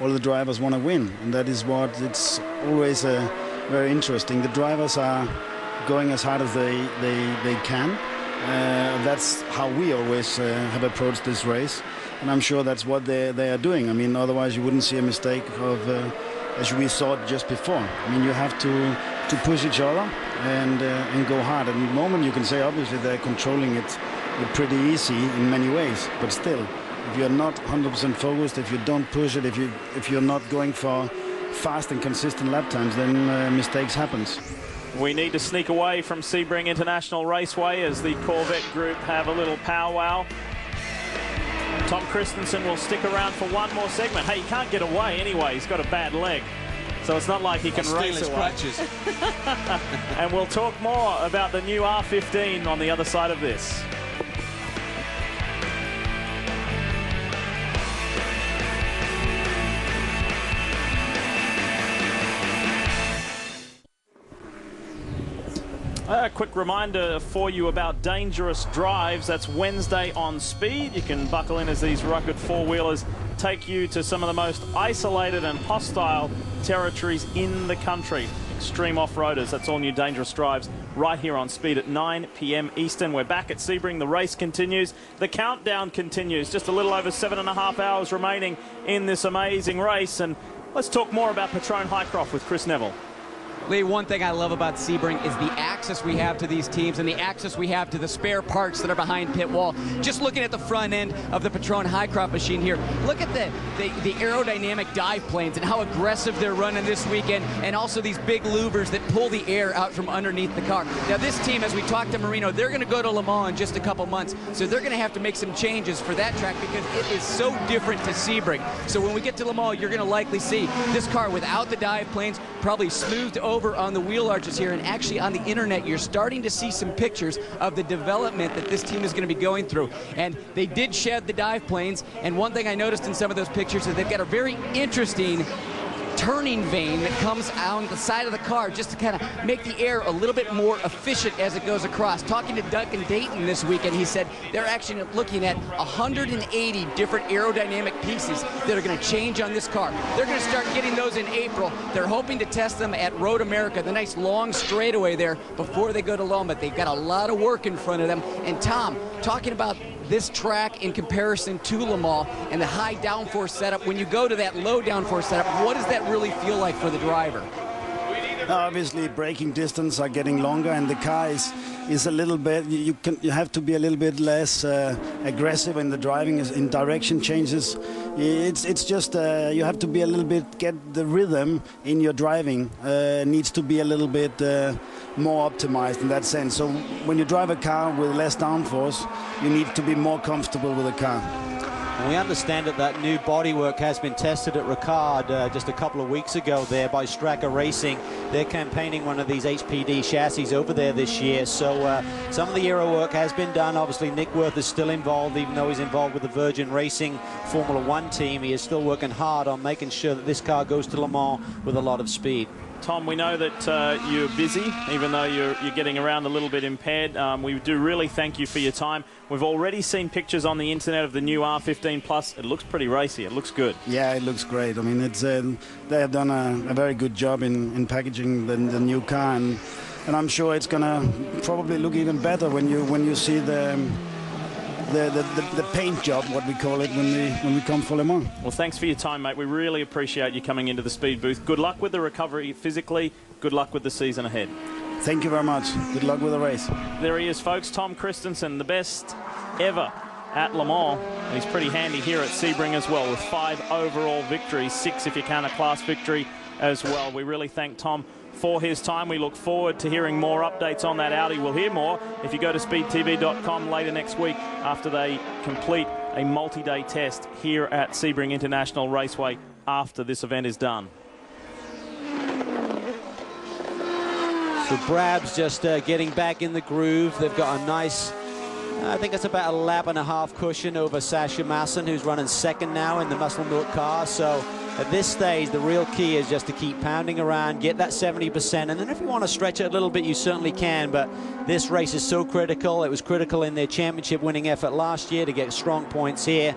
all the drivers want to win, and that is what it's always very interesting. The drivers are going as hard as they can. That's how we always have approached this race, and I'm sure that's what they are doing. I mean, otherwise you wouldn't see a mistake of as we saw it just before. I mean, you have to push each other and go hard. At the moment, you can say obviously they're controlling it pretty easy in many ways, but still, if you're not 100% focused, if you don't push it, if you're not going for fast and consistent lap times, then mistakes happens. We need to sneak away from Sebring International Raceway as the Corvette group have a little powwow. Tom Christensen will stick around for one more segment. Hey, he can't get away anyway. He's got a bad leg, so it's not like he can race away. And we'll talk more about the new R15 on the other side of this. A quick reminder for you about Dangerous Drives. That's Wednesday on Speed. You can buckle in as these rugged four-wheelers take you to some of the most isolated and hostile territories in the country. Extreme off-roaders. That's all new Dangerous Drives right here on Speed at 9 p.m. Eastern. We're back at Sebring. The race continues. The countdown continues. Just a little over 7.5 hours remaining in this amazing race. And let's talk more about Patron Highcroft with Chris Neville. Lee, one thing I love about Sebring is the access we have to these teams and the access we have to the spare parts that are behind pit wall. Just looking at the front end of the Patron Highcroft machine here, look at the aerodynamic dive planes and how aggressive they're running this weekend, and also these big louvers that pull the air out from underneath the car. Now this team, as we talked to Marino, they're going to go to Le Mans in just a couple months, so they're going to have to make some changes for that track because it is so different to Sebring. So when we get to Le Mans, you're going to likely see this car without the dive planes, probably smoothed over on the wheel arches here, and actually on the internet you're starting to see some pictures of the development that this team is going to be going through. And they did shed the dive planes, and one thing I noticed in some of those pictures is they've got a very interesting turning vane that comes on the side of the car just to kind of make the air a little bit more efficient as it goes across. Talking to Duncan Dayton this weekend, he said they're actually looking at 180 different aerodynamic pieces that are going to change on this car. They're going to start getting those in April. They're hoping to test them at Road America, the nice long straightaway there, before they go to Le Mans, but they've got a lot of work in front of them. And Tom, talking about this track in comparison to Le Mans and the high downforce setup, when you go to that low downforce setup, what does that really feel like for the driver? Obviously, braking distance are getting longer, and the car is a little bit. You have to be a little bit less aggressive in the driving, in direction changes. It's just you have to be a little bit, get the rhythm in your driving needs to be a little bit more optimized in that sense. So when you drive a car with less downforce, you need to be more comfortable with the car. And we understand that new bodywork has been tested at Ricard just a couple of weeks ago there by Stracker Racing. They're campaigning one of these HPD chassis over there this year. So some of the aero work has been done. Obviously, Nick Worth is still involved, even though he's involved with the Virgin Racing Formula One team. He is still working hard on making sure that this car goes to Le Mans with a lot of speed. Tom, we know that you're busy, even though you're getting around a little bit impaired. We do really thank you for your time. We've already seen pictures on the internet of the new R15 Plus. It looks pretty racy. It looks good. Yeah, it looks great. I mean, it's they have done a very good job in packaging the new car, and I'm sure it's gonna probably look even better when you see the paint job, what we call it, when we come for Le Mans. Well, thanks for your time, mate. We really appreciate you coming into the speed booth. Good luck with the recovery physically. Good luck with the season ahead. Thank you very much. Good luck with the race. There he is, folks. Tom Christensen, the best ever at Le Mans. And he's pretty handy here at Sebring as well, with 5 overall victories, 6 if you count a class victory as well. We really thank Tom for his time. We look forward to hearing more updates on that Audi. We'll hear more if you go to speedtv.com later next week after they complete a multi-day test here at Sebring International Raceway after this event is done. So Brab's just getting back in the groove. They've got a nice, I think it's about a lap and a half cushion over Sasha Masson, who's running second now in the Muscle Milk car. So at this stage, the real key is just to keep pounding around, get that 70%, and then if you want to stretch it a little bit, you certainly can. But this race is so critical. It was critical in their championship winning effort last year to get strong points here.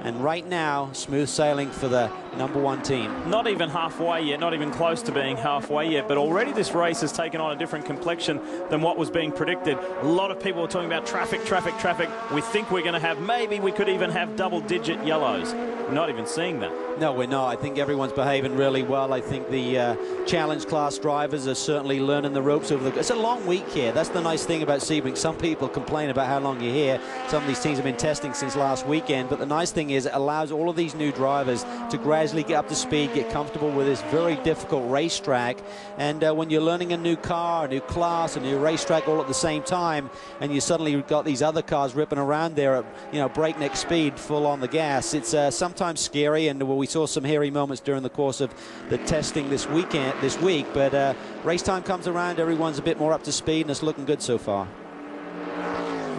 And right now, smooth sailing for the #1 team. Not even halfway yet, not even close to being halfway yet, but already this race has taken on a different complexion than what was being predicted. A lot of people are talking about traffic, traffic, traffic. We think we're going to have, maybe we could even have double-digit yellows. We're not even seeing that. No, we're not. I think everyone's behaving really well. I think the challenge class drivers are certainly learning the ropes over the... It's a long week here. That's the nice thing about Sebring. Some people complain about how long you're here. Some of these teams have been testing since last weekend, but the nice thing is it allows all of these new drivers to gradually get up to speed, get comfortable with this very difficult racetrack. And when you're learning a new car, a new class, a new racetrack all at the same time, and you suddenly got these other cars ripping around there at, you know, breakneck speed, full on the gas, it's sometimes scary. And we saw some hairy moments during the course of the testing this week, but race time comes around, everyone's a bit more up to speed, and it's looking good so far.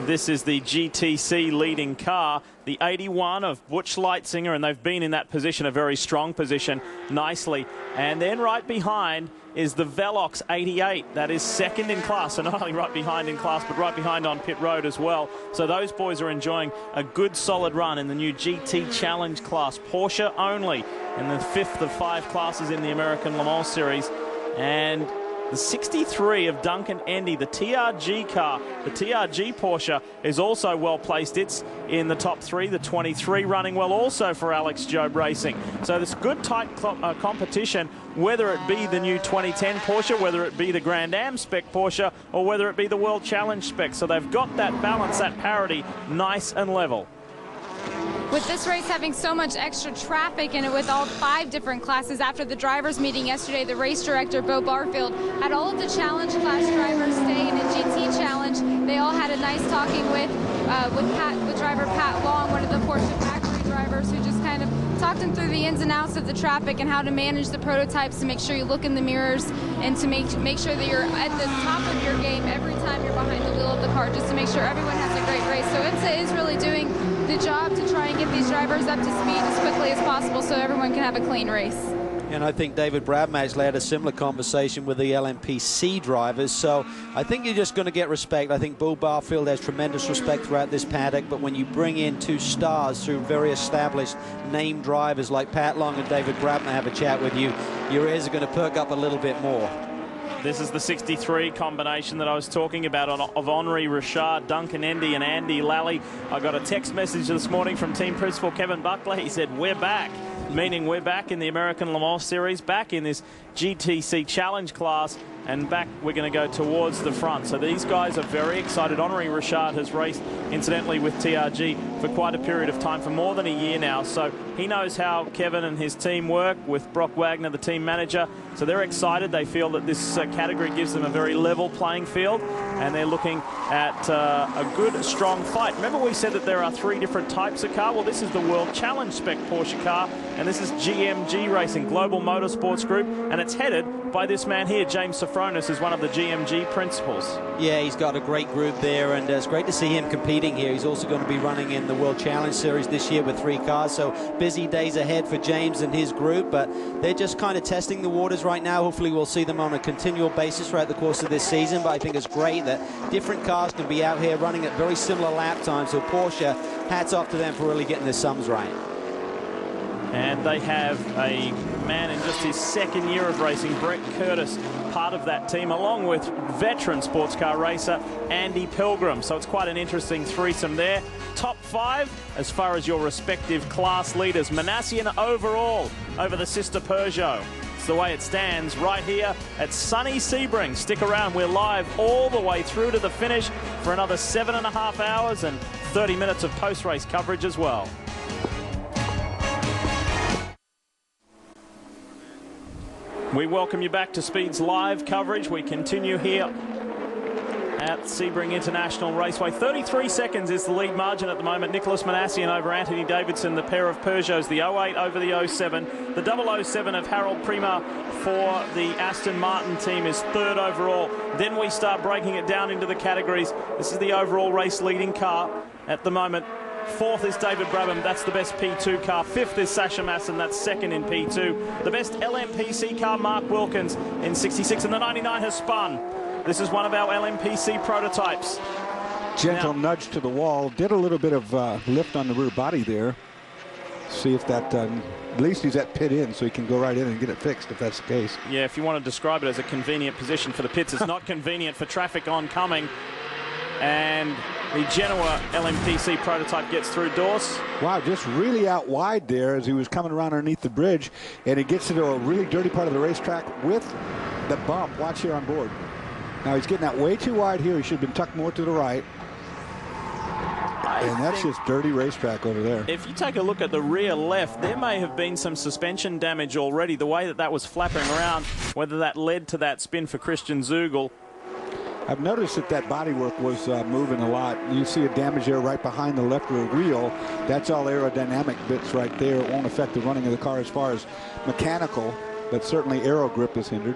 This is the GTC leading car, the 81 of Butch Leitzinger, and they've been in that position, a very strong position, nicely. And then right behind is the Velox 88. That is second in class, and not only right behind in class, but right behind on pit road as well. So those boys are enjoying a good, solid run in the new GT Challenge class. Porsche only in the 5th of 5 classes in the American Le Mans Series. And the 63 of Duncan Endy, the TRG car, the TRG Porsche, is also well placed. It's in the top 3. The 23 running well also for Alex Job Racing. So there's good tight competition, whether it be the new 2010 Porsche, whether it be the Grand Am spec Porsche, or whether it be the World Challenge spec. So they've got that balance, that parity, nice and level. With this race having so much extra traffic in it, with all 5 different classes, after the drivers meeting yesterday, the race director, Bo Barfield, had all of the challenge class drivers stay in a GT challenge. They all had a nice talking with driver Pat Long, one of the Porsche factory drivers, who just kind of talked him through the ins and outs of the traffic and how to manage the prototypes, to make sure you look in the mirrors and to make sure that you're at the top of your game every time you're behind the wheel of the car, just to make sure everyone has a great race. So IMSA is really doing the job to try and get these drivers up to speed as quickly as possible so everyone can have a clean race. And I think David Brabham actually had a similar conversation with the LMPC drivers. So I think you're just going to get respect. I think Bo Barfield has tremendous respect throughout this paddock. But when you bring in 2 stars through very established name drivers like Pat Long and David Brabham have a chat with you, your ears are going to perk up a little bit more. This is the 63 combination that I was talking about of Henri Richard, Duncan Endy and Andy Lally. I got a text message this morning from team principal Kevin Buckley. He said, we're back, meaning we're back in the American Le Mans Series, back in this GTC Challenge class. and back we're going to go towards the front. So these guys are very excited. Honorary Richard has raced, incidentally, with TRG for quite a period of time, for more than a year now. So he knows how Kevin and his team work with Brock Wagner, the team manager. So they're excited. They feel that this category gives them a very level playing field, and they're looking at a good, strong fight. Remember we said that there are 3 different types of car? Well, this is the World Challenge Spec Porsche car, and this is GMG Racing, Global Motorsports Group, and it's headed by this man here, James Sophronis, is one of the GMG principals. Yeah, he's got a great group there, and it's great to see him competing here. He's also going to be running in the World Challenge Series this year with 3 cars, so busy days ahead for James and his group, but they're just kind of testing the waters right now. Hopefully we'll see them on a continual basis throughout the course of this season, but I think it's great that different cars can be out here running at very similar lap times, so Porsche, hats off to them for really getting their sums right. And they have a man in just his 2nd year of racing, Brett Curtis, part of that team, along with veteran sports car racer Andy Pilgrim. So it's quite an interesting threesome there. Top 5 as far as your respective class leaders. Manassian overall over the sister Peugeot. It's the way it stands right here at sunny Sebring. Stick around. We're live all the way through to the finish for another 7.5 hours and 30 minutes of post-race coverage as well. We welcome you back to Speed's live coverage. We continue here at Sebring International Raceway. 33 seconds is the lead margin at the moment. Nicholas Manassian over Anthony Davidson, the pair of Peugeots, the 08 over the 07. The 007 of Harold Prima for the Aston Martin team is 3rd overall. Then we start breaking it down into the categories. This is the overall race leading car at the moment. 4th is David Brabham, that's the best P2 car. 5th is Sasha Masson, that's 2nd in P2. The best LMPC car, Mark Wilkins, in 66, and the 99 has spun. This is one of our LMPC prototypes. Gentle nudge to the wall, did a little bit of lift on the rear body there. See if that, at least he's at pit in, so he can go right in and get it fixed if that's the case. Yeah, if you want to describe it as a convenient position for the pits, it's not convenient for traffic oncoming. And the Genoa LMPC prototype gets through doors. Wow, just really out wide there as he was coming around underneath the bridge, and he gets into a really dirty part of the racetrack with the bump. Watch here on board. Now he's getting that way too wide here. He should have been tucked more to the right. And that's just dirty racetrack over there. If you take a look at the rear left, there may have been some suspension damage already. The way that that was flapping around, whether that led to that spin for Christian Zugel. I've noticed that that bodywork was moving a lot. You see a damage there right behind the left rear wheel. That's all aerodynamic bits right there. It won't affect the running of the car as far as mechanical, but certainly aero grip is hindered.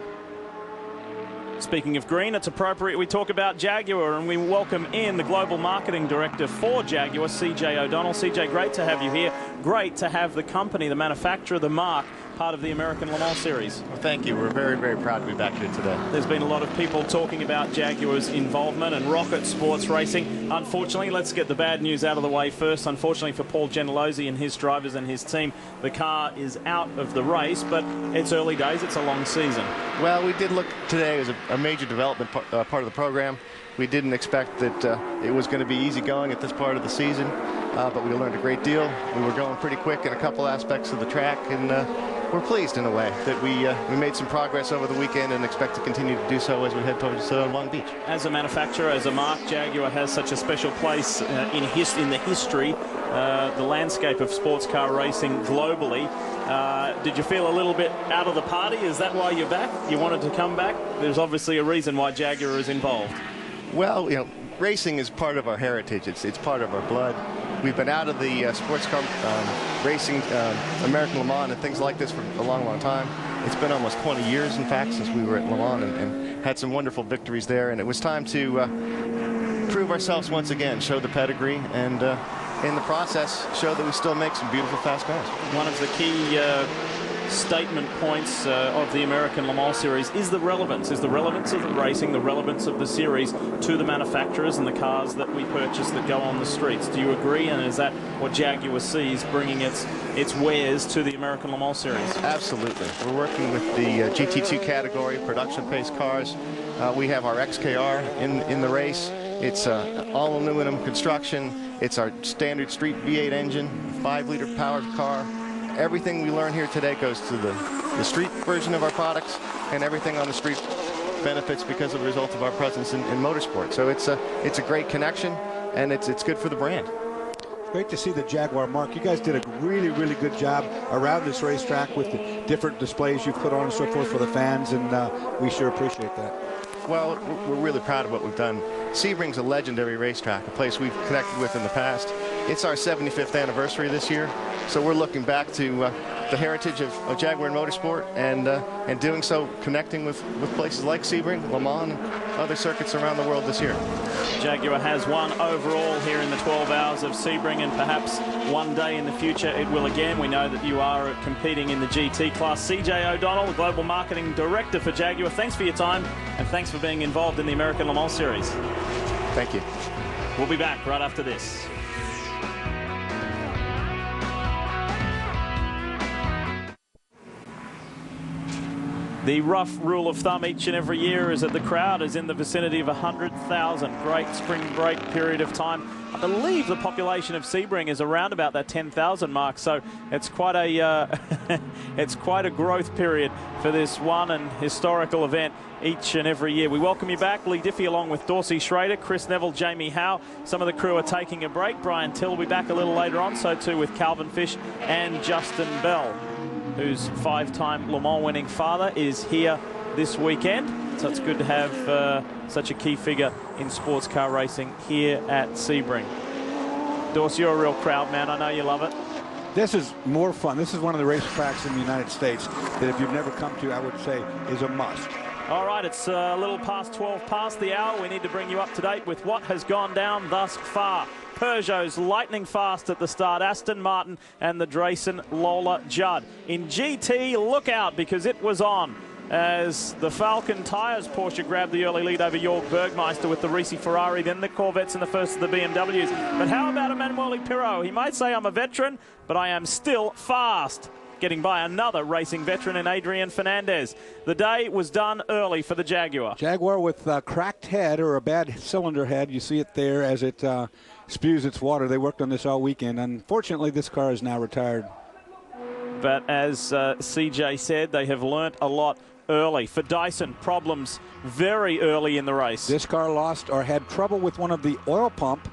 Speaking of green, it's appropriate we talk about Jaguar, and we welcome in the Global Marketing Director for Jaguar, CJ O'Donnell. CJ, great to have you here. Great to have the company, the manufacturer, the mark, part of the American Le Mans Series. Well, thank you. We're very, very proud to be back here today. There's been a lot of people talking about Jaguar's involvement and rocket sports racing. Unfortunately, let's get the bad news out of the way first. Unfortunately for Paul Gentilozzi and his drivers and his team, the car is out of the race, but it's early days. It's a long season. Well, we did look today as a major development part of the program. We didn't expect that it was going to be easy going at this part of the season, but we learned a great deal. We were going pretty quick in a couple aspects of the track, and we're pleased in a way that we made some progress over the weekend and expect to continue to do so as we head towards Long Beach. As a manufacturer, as a mark, Jaguar has such a special place in the history, the landscape of sports car racing globally. Did you feel a little bit out of the party? Is that why you're back? You wanted to come back? There's obviously a reason why Jaguar is involved. Well, you know, racing is part of our heritage. It's part of our blood. We've been out of the sports car racing, American Le Mans and things like this for a long, long time. It's been almost 20 years, in fact, since we were at Le Mans and had some wonderful victories there. And it was time to prove ourselves once again, show the pedigree, and in the process, show that we still make some beautiful fast cars. One of the key statement points of the American Le Mans Series is the relevance of the racing, the relevance of the series to the manufacturers and the cars that we purchase that go on the streets. Do you agree? And is that what Jaguar sees bringing its wares to the American Le Mans Series? Absolutely. We're working with the GT2 category, production pace cars. We have our XKR in the race. It's all aluminum construction. It's our standard street V8 engine, 5-liter powered car. Everything we learn here today goes to the street version of our products, and everything on the street benefits because of the result of our presence in motorsport. So it's a great connection, and it's good for the brand. Great to see the Jaguar, Mark. You guys did a really, really good job around this racetrack with the different displays you've put on and so forth for the fans, and we sure appreciate that. Well, we're really proud of what we've done. Sebring's a legendary racetrack, a place we've connected with in the past. It's our 75th anniversary this year, so we're looking back to the heritage of Jaguar Motorsport, and doing so connecting with places like Sebring, Le Mans, and other circuits around the world this year. Jaguar has won overall here in the 12 hours of Sebring, and perhaps one day in the future it will again. We know that you are competing in the GT class. CJ O'Donnell, the Global Marketing Director for Jaguar, thanks for your time, and thanks for being involved in the American Le Mans Series. Thank you. We'll be back right after this. The rough rule of thumb each and every year is that the crowd is in the vicinity of 100,000. Great spring break period of time. I believe the population of Sebring is around about that 10,000 mark, so it's quite a it's quite a growth period for this one and historical event each and every year. We welcome you back. Lee Diffie along with Dorsey Schrader, Chris Neville, Jamie Howe. Some of the crew are taking a break. Brian Till will be back a little later on, so too with Calvin Fish and Justin Bell, whose 5-time Le Mans winning father is here this weekend. So it's good to have such a key figure in sports car racing here at Sebring. Dorsey, you're a real crowd man. I know you love it. This is more fun. This is one of the racetracks in the United States that if you've never come to, I would say is a must. All right, it's a little past 12 past the hour. We need to bring you up to date with what has gone down thus far. Peugeot's lightning fast at the start, Aston Martin and the Drayson Lola Judd. In GT, look out, because it was on as the Falcon Tyres Porsche grabbed the early lead over Jörg Bergmeister with the Risi Ferrari, then the Corvettes and the first of the BMWs. But how about Emanuele Pirro? He might say I'm a veteran, but I am still fast, getting by another racing veteran in Adrian Fernandez. The day was done early for the Jaguar. Jaguar with a cracked head or a bad cylinder head. You see it there as it spews its water. They worked on this all weekend. Unfortunately, this car is now retired. But as CJ said, they have learnt a lot early. For Dyson, problems very early in the race. This car lost or had trouble with one of the oil pump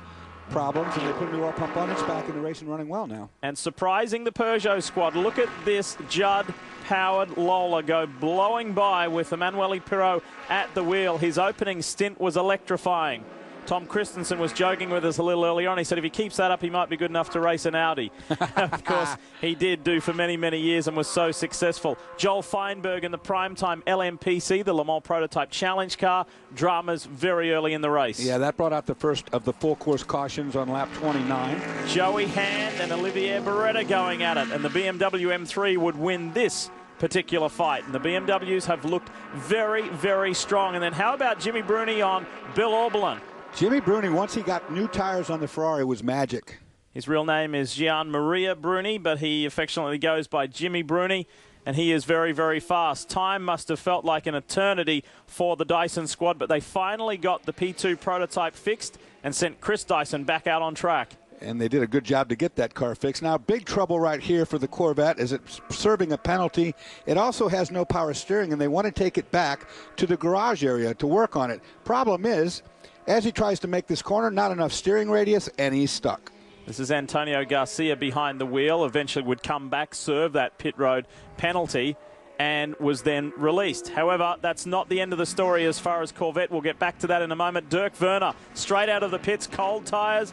problems, and they put a new oil pump on. It's back in the race and running well now. And surprising the Peugeot squad. Look at this Judd-powered Lola go blowing by with Emanuele Pirro at the wheel. His opening stint was electrifying. Tom Christensen was joking with us a little earlier on. He said if he keeps that up, he might be good enough to race an Audi. Of course, he did do for many, many years and was so successful. Joel Feinberg in the primetime LMPC, the Le Mans Prototype Challenge car, dramas very early in the race. Yeah, that brought out the first of the full course cautions on lap 29. Joey Hand and Olivier Beretta going at it, and the BMW M3 would win this particular fight. And the BMWs have looked very, very strong. And then how about Jimmy Bruni on Bill Oberlin? Jimmy Bruni, once he got new tires on the Ferrari, was magic. His real name is Gian Maria Bruni, but he affectionately goes by Jimmy Bruni, and he is very, very fast. Time must have felt like an eternity for the Dyson squad, but they finally got the P2 prototype fixed and sent Chris Dyson back out on track. And they did a good job to get that car fixed. Now, big trouble right here for the Corvette as it's serving a penalty. It also has no power steering, and they want to take it back to the garage area to work on it. Problem is, as he tries to make this corner, not enough steering radius, and he's stuck. This is Antonio Garcia behind the wheel. Eventually would come back, serve that pit road penalty, and was then released. However, that's not the end of the story as far as Corvette. We'll get back to that in a moment. Dirk Werner, straight out of the pits, cold tyres,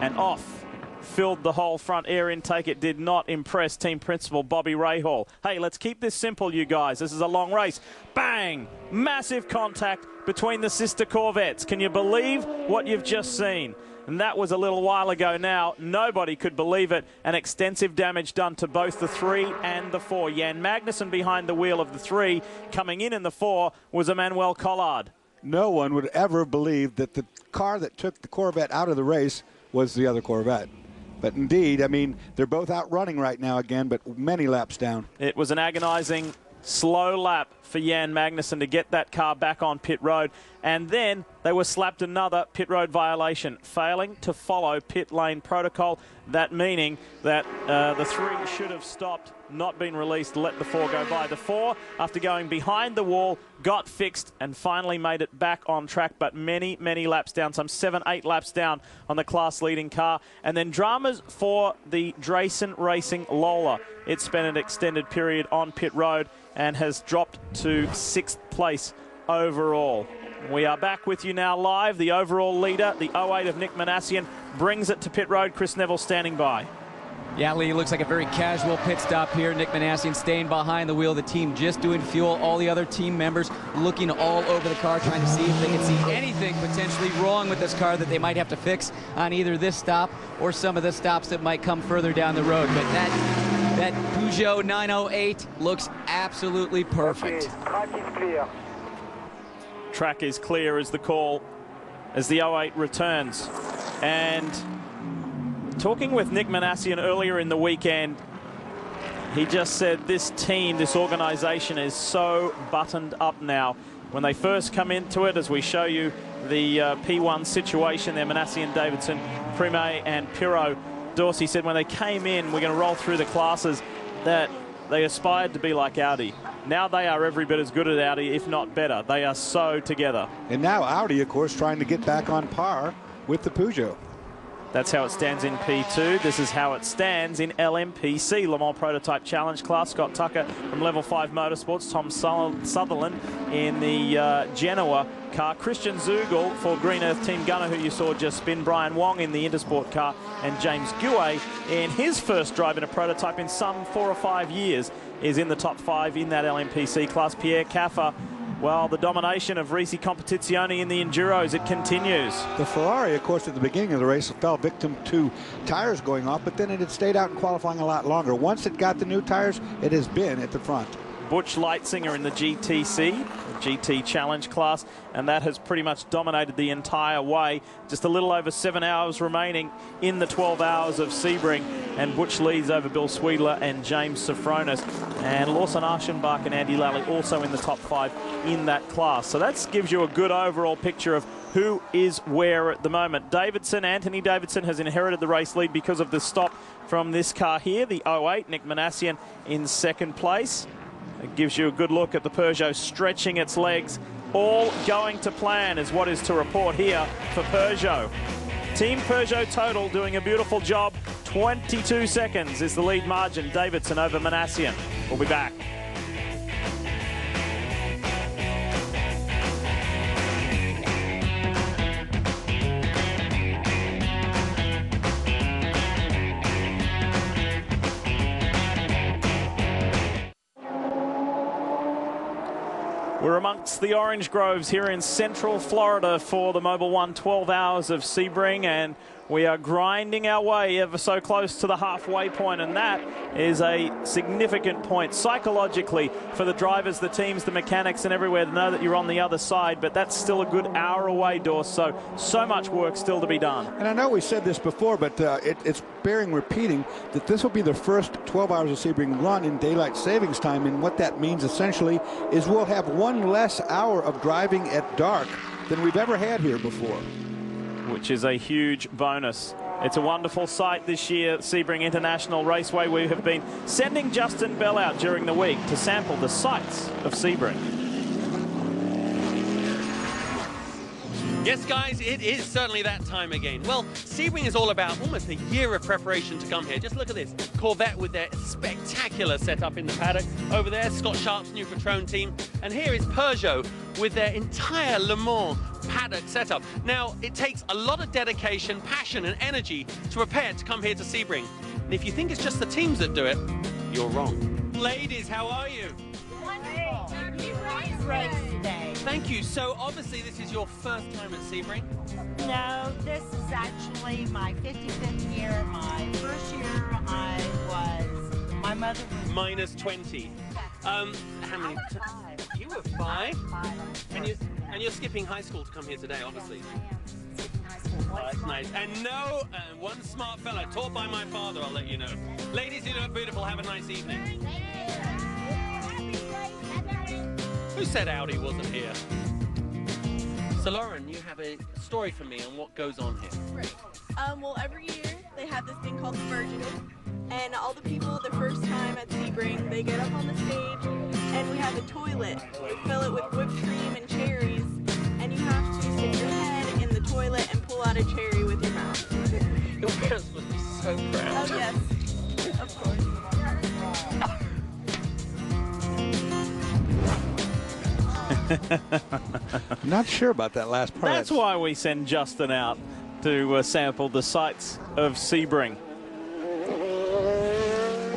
and off. Filled the whole front air intake. It did not impress team principal Bobby Rahal. Hey, let's keep this simple, you guys. This is a long race. Bang! Massive contact between the sister Corvettes. Can you believe what you've just seen? And that was a little while ago now. Nobody could believe it. And extensive damage done to both the 3 and the 4. Jan Magnussen behind the wheel of the 3. Coming in the 4 was Emmanuel Collard. No one would ever believe that the car that took the Corvette out of the race was the other Corvette. But indeed, I mean, they're both out running right now again, but many laps down. It was an agonizing, slow lap for Jan Magnussen to get that car back on pit road. and then they were slapped another pit road violation, failing to follow pit lane protocol. That meaning that the 3 should have stopped, not been released, let the 4 go by. The 4, after going behind the wall, got fixed and finally made it back on track, but many, many laps down, some 7-8 laps down on the class-leading car. And then dramas for the Drayson Racing Lola. It spent an extended period on pit road and has dropped to 6th place overall. We are back with you now live. The overall leader, the 08 of Nick Manassian, brings it to pit road. Chris Neville standing by. Yeah, Lee, it looks like a very casual pit stop here. Nick Manassian staying behind the wheel of the team, just doing fuel. All the other team members looking all over the car, trying to see if they can see anything potentially wrong with this car that they might have to fix on either this stop or some of the stops that might come further down the road. But that Peugeot 908 looks absolutely perfect. Track is clear as the call as the 08 returns. And talking with Nick Manassian earlier in the weekend, he just said this team, this organisation is so buttoned up now. When they first come into it, as we show you the P1 situation there, Manassian, Davidson, Prime and Pirot, Dorsey said when they came in, we're going to roll through the classes, that they aspired to be like Audi. Now they are every bit as good as Audi, if not better. They are so together. And now Audi, of course, trying to get back on par with the Peugeot. That's how it stands in P2. This is how it stands in LMPC, Le Mans Prototype Challenge class. Scott Tucker from Level 5 Motorsports, Tom Sutherland in the Genoa car, Christian Zugel for Green Earth Team Gunner, who you saw just spin, Brian Wong in the Intersport car, and James Guay in his first drive in a prototype in some 4 or 5 years is in the top 5 in that LMPC class. Pierre Caffa, well, the domination of Risi Competizione in the Enduros, it continues. The Ferrari, of course, at the beginning of the race fell victim to tires going off, but then it had stayed out in qualifying a lot longer. Once it got the new tires, it has been at the front. Butch Leitzinger in the GTC, GT Challenge class, and that has pretty much dominated the entire way. Just a little over 7 hours remaining in the 12 hours of Sebring, and Butch leads over Bill Sweedler and James Sofronis, and Lawson Aschenbach and Andy Lally also in the top 5 in that class. So that gives you a good overall picture of who is where at the moment. Davidson, Anthony Davidson, has inherited the race lead because of the stop from this car here, the 08. Nick Manassian in second place. It gives you a good look at the Peugeot stretching its legs. All going to plan is what is to report here for Peugeot. Team Peugeot total doing a beautiful job. 22 seconds is the lead margin. Davidson over Manassian. We'll be back. We're amongst the orange groves here in Central Florida for the Mobil 1 12 hours of Sebring, and we are grinding our way ever so close to the halfway point, and that is a significant point psychologically for the drivers, the teams, the mechanics and everywhere to know that you're on the other side, but that's still a good hour away, Dors, so much work still to be done. And I know we said this before, but it's bearing repeating that this will be the first 12 hours of Sebring run in daylight savings time, and what that means essentially is we'll have one less hour of driving at dark than we've ever had here before. Which is a huge bonus. It's a wonderful sight this year, Sebring International Raceway. We have been sending Justin Bell out during the week to sample the sights of Sebring. Yes, guys, it is certainly that time again. Well, Sebring is all about almost a year of preparation to come here. Just look at this Corvette with their spectacular setup in the paddock. Over there, Scott Sharp's new Patrón team. And here is Peugeot with their entire Le Mans paddock setup. Now, it takes a lot of dedication, passion and energy to prepare to come here to Sebring. And if you think it's just the teams that do it, you're wrong. Ladies, how are you? Wonderful. Happy race day. Thank you. So obviously this is your first time at Sebring? No, this is actually my 55th year. My first year my mother was minus 20. How many? You were 5? And you're skipping high school to come here today, obviously. Oh, that's nice. And no, one smart fella taught by my father, I'll let you know. Ladies, you look beautiful. Have a nice evening. Who said Audi wasn't here? So Lauren, you have a story for me on what goes on here. Right. Well, every year they have this thing called the Virgin, and all the people, their first time at Sebring, they get up on the stage, and we have a toilet. We fill it with whipped cream and cherries, and you have to stick your head in the toilet and pull out a cherry with your mouth. Your parents must be so proud. Oh yes, of course. Not sure about that last part. That's why we send Justin out to sample the sights of Sebring.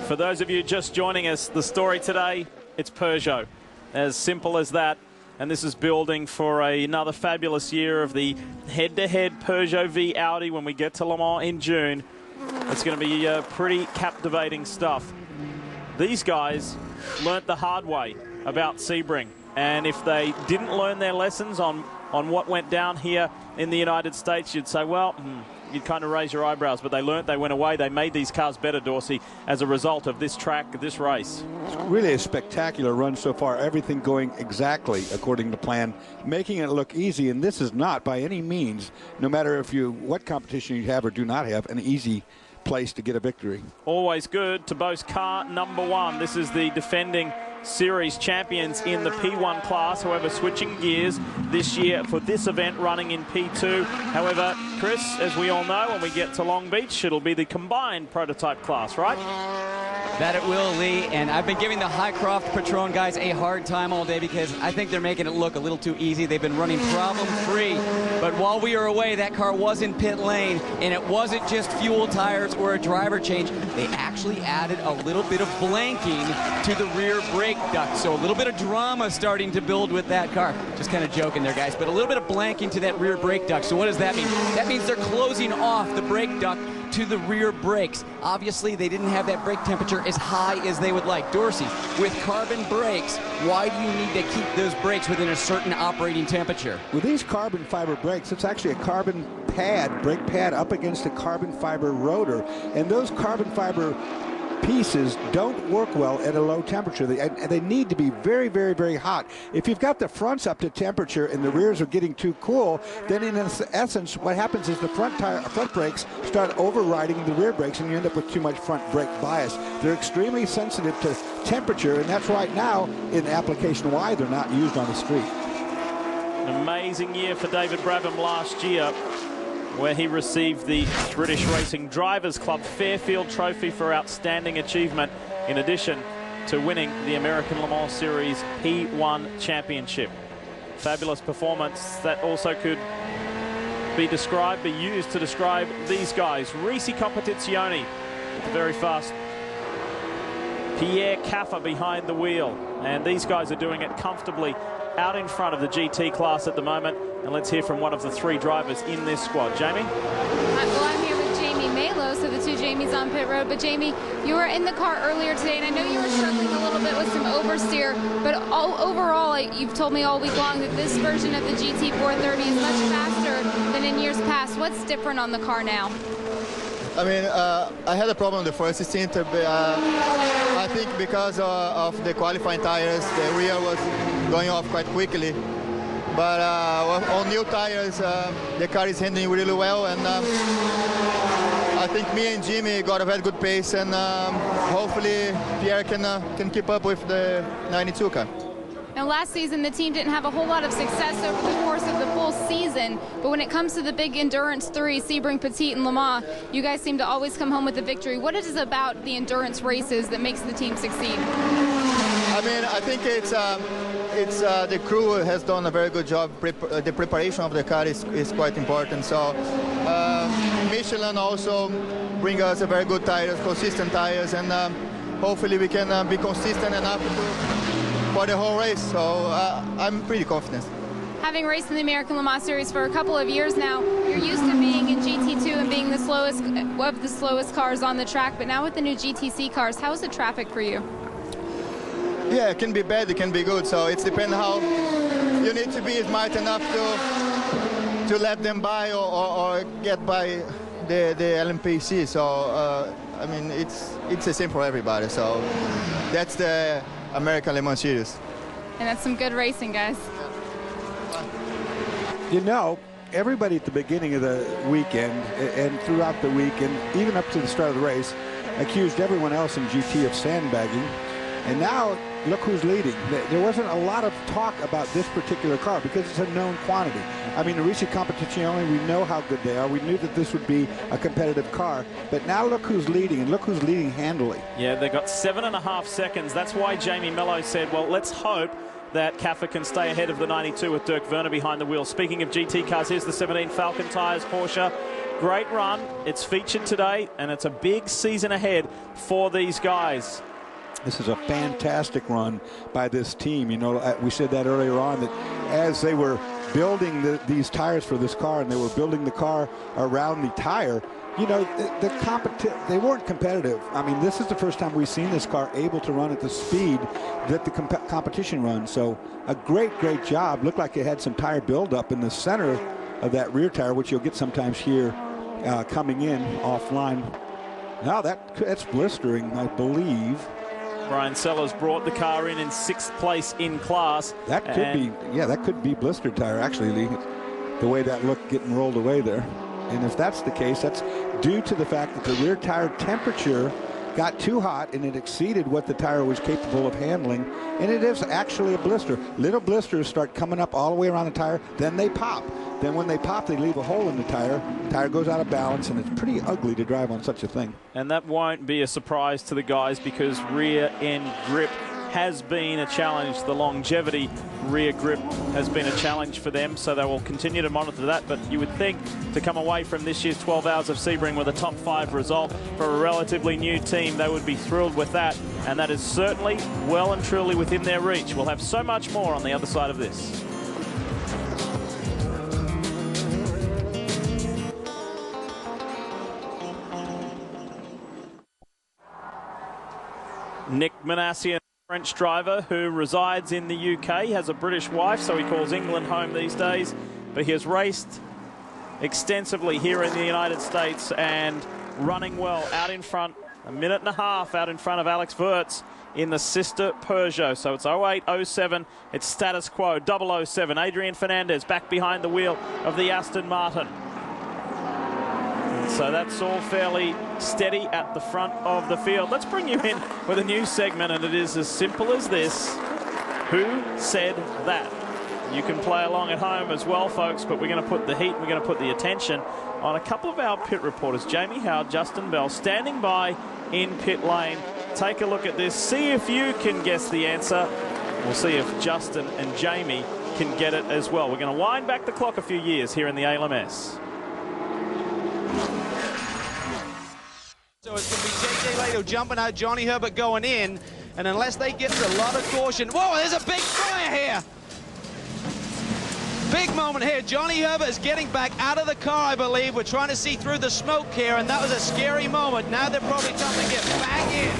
For those of you just joining us, the story today, it's Peugeot. As simple as that. And this is building for another fabulous year of the head-to-head Peugeot v Audi when we get to Le Mans in June. It's going to be pretty captivating stuff. These guys learnt the hard way about Sebring. And if they didn't learn their lessons on what went down here in the United States, you'd say, well, you'd kind of raise your eyebrows. But they learnt, they went away, they made these cars better, Dorsey, as a result of this track, this race. It's really a spectacular run so far. Everything going exactly according to plan, making it look easy. And this is not by any means, no matter what competition you have or do not have, an easy place to get a victory. Always good to boast car number one. This is the defending series champions in the P1 class, however switching gears this year for this event running in P2. However, Chris, as we all know, when we get to Long Beach, it'll be the combined prototype class, right? That it will, Lee, and I've been giving the Highcroft Patron guys a hard time all day because I think they're making it look a little too easy. They've been running problem-free, but while we were away, that car was in pit lane, and it wasn't just fuel, tires, or a driver change. They actually added a little bit of blanking to the rear brake duct, so a little bit of drama starting to build with that car. Just kind of joking there, guys, but a little bit of blanking to that rear brake duct. So what does that mean? That means they're closing off the brake duct to the rear brakes. Obviously, they didn't have that brake temperature as high as they would like. Dorsey, with carbon brakes, why do you need to keep those brakes within a certain operating temperature? With these carbon fiber brakes, it's actually a carbon pad, brake pad up against a carbon fiber rotor. And those carbon fiber pieces don't work well at a low temperature. They need to be very, very, very hot. If you've got the fronts up to temperature and the rears are getting too cool, then in essence, what happens is the front brakes start overriding the rear brakes, and you end up with too much front brake bias. They're extremely sensitive to temperature, and that's right now in application why they're not used on the street. An amazing year for David Brabham last year, where he received the British Racing Drivers Club Fairfield Trophy for outstanding achievement, in addition to winning the American Le Mans Series P1 Championship. Fabulous performance that also could be used to describe these guys. Risi Competizione, the very fast Pierre Caffa behind the wheel. And these guys are doing it comfortably out in front of the GT class at the moment. And let's hear from one of the three drivers in this squad. Jamie? Well, I'm here with Jamie Malo, so the two Jamies on pit road. But Jamie, you were in the car earlier today, and I know you were struggling a little bit with some oversteer, but overall, you've told me all week long that this version of the GT430 is much faster than in years past. What's different on the car now? I mean, I had a problem the first stint. I think because of the qualifying tires, the rear was going off quite quickly. But on new tires, the car is handling really well, and I think me and Jimmy got a very good pace, and hopefully Pierre can keep up with the 92 car. Now, last season, the team didn't have a whole lot of success over the course of the full season, but when it comes to the big Endurance 3, Sebring, Petit, and Le Mans, you guys seem to always come home with a victory. What is it about the endurance races that makes the team succeed? I mean, I think it's the crew has done a very good job. The preparation of the car is quite important. So Michelin also bring us a very good tires, consistent tires, and hopefully we can be consistent enough for the whole race. So I'm pretty confident. Having raced in the American Le Mans Series for a couple of years now, you're used to being in GT2 and being the slowest of the slowest cars on the track, but now with the new GTC cars, how is the traffic for you? Yeah, it can be bad, it can be good. So it depends how you need to be smart enough to let them by or get by the LMPC. So I mean, it's the same for everybody. So that's the American Le Mans Series. And that's some good racing, guys. You know, everybody at the beginning of the weekend and throughout the week and even up to the start of the race accused everyone else in GT of sandbagging. And now, look who's leading. There wasn't a lot of talk about this particular car because it's a known quantity. I mean, the Racing Competizione, we know how good they are. We knew that this would be a competitive car. But now look who's leading, and look who's leading handily. Yeah, they got 7.5 seconds. That's why Jamie Mello said, well, let's hope that Kaffer can stay ahead of the 92 with Dirk Werner behind the wheel. Speaking of GT cars, here's the 17 Falcon Tyres Porsche. Great run. It's featured today, and it's a big season ahead for these guys. This is a fantastic run by this team. You know, we said that earlier on, that as they were building these tires for this car and they were building the car around the tire, you know, they weren't competitive. I mean, this is the first time we've seen this car able to run at the speed that the competition runs. So a great, great job. Looked like it had some tire buildup in the center of that rear tire, which you'll get sometimes here coming in offline. Now that's blistering, I believe. Brian Sellers brought the car in 6th place in class. That could be, yeah, that could be blistered tire, actually, Lee, the way that looked getting rolled away there. And if that's the case, that's due to the fact that the rear tire temperature got too hot and it exceeded what the tire was capable of handling. And it is actually a blister. Little blisters start coming up all the way around the tire, then they pop. Then when they pop, they leave a hole in the tire. Tire goes out of balance, and it's pretty ugly to drive on such a thing. And that won't be a surprise to the guys because rear end grip has been a challenge. The longevity rear grip has been a challenge for them, so they will continue to monitor that. But you would think to come away from this year's 12 Hours of Sebring with a top 5 result for a relatively new team, they would be thrilled with that. And that is certainly well and truly within their reach. We'll have so much more on the other side of this. Nick Manassian, French driver who resides in the UK, has a British wife, so he calls England home these days. But he has raced extensively here in the United States and running well out in front, 1.5 minutes out in front of Alex Wurz in the sister Peugeot. So it's 08-07, it's status quo, 007. Adrian Fernandez back behind the wheel of the Aston Martin. So that's all fairly steady at the front of the field. Let's bring you in with a new segment, and it is as simple as this. Who said that? You can play along at home as well, folks, but we're going to put the heat, we're going to put the attention on a couple of our pit reporters, Jamie Howard, Justin Bell, standing by in pit lane. Take a look at this. See if you can guess the answer. We'll see if Justin and Jamie can get it as well. We're going to wind back the clock a few years here in the ALMS. So it's going to be J.J. Lato jumping out, Johnny Herbert going in, and unless they get a lot of caution... Whoa, there's a big fire here! Big moment here. Johnny Herbert is getting back out of the car, I believe. We're trying to see through the smoke here, and that was a scary moment. Now they're probably trying to get back in.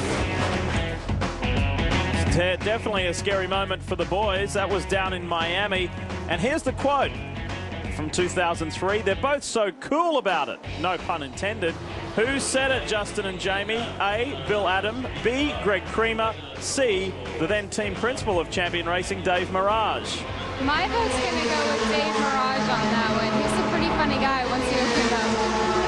Definitely a scary moment for the boys. That was down in Miami. And here's the quote from 2003. They're both so cool about it. No pun intended. Who said it, Justin and Jamie? A, Bill Adam. B, Greg Creamer. C, the then team principal of Champion Racing, Dave Mirage. My vote's going to go with Dave Mirage on that one. He's a pretty funny guy once he opens up.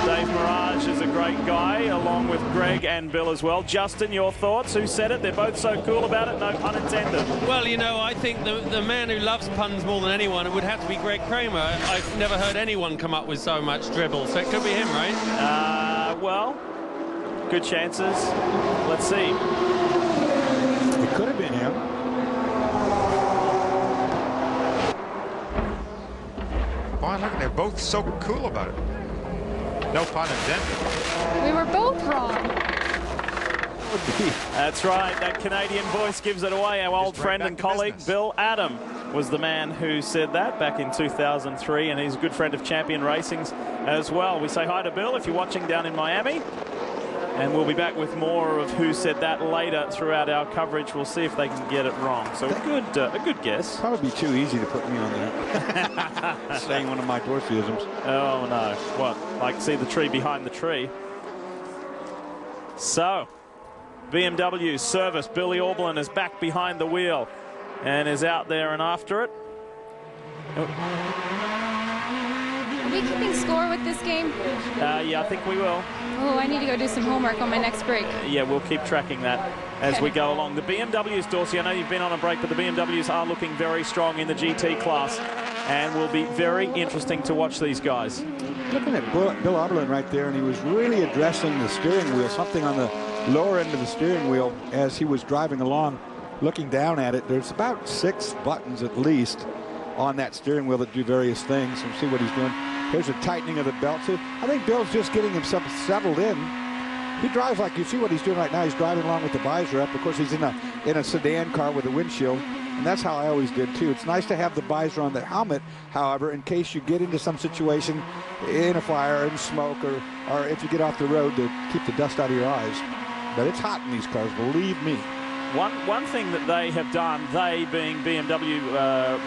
Dave Mirage is a great guy, along with Greg and Bill as well. Justin, your thoughts? Who said it? They're both so cool about it, no pun intended. Well, you know, I think the man who loves puns more than anyone, it would have to be Greg Creamer. I've never heard anyone come up with so much dribble, so it could be him, right? Well, good chances. Let's see. It could have been him. Boy, look, they're both so cool about it. No pun intended. We were both wrong. That's right. That Canadian voice gives it away. Our old friend and colleague, Bill Adam, was the man who said that back in 2003, and he's a good friend of Champion Racing's as well. We say hi to Bill if you're watching down in Miami, and we'll be back with more of Who Said That later throughout our coverage. We'll see if they can get it wrong. So a good guess. Probably too easy to put me on there. Saying one of my dwarfisms. Oh, no. What? Like, see the tree behind the tree. So, BMW service. Billy Aublin is back behind the wheel and is out there and after it. we keeping score with this game? Yeah, I think we will. Oh, I need to go do some homework on my next break. Yeah, we'll keep tracking that as we go along. The BMWs, Dorsey, I know you've been on a break, but the BMWs are looking very strong in the GT class and will be very interesting to watch these guys. Looking at Bill Oberlin right there, and he was really addressing the steering wheel, something on the lower end of the steering wheel as he was driving along, looking down at it. There's about 6 buttons at least on that steering wheel that do various things, and see what he's doing. Here's a tightening of the belt. So I think Bill's just getting himself settled in. He drives like, you see what he's doing right now. He's driving along with the visor up. Of course, he's in a sedan car with a windshield, and that's how I always did too. It's nice to have the visor on the helmet, however, in case you get into some situation in a fire, in smoke, or if you get off the road, to keep the dust out of your eyes. But it's hot in these cars, believe me. One thing that they have done, they being BMW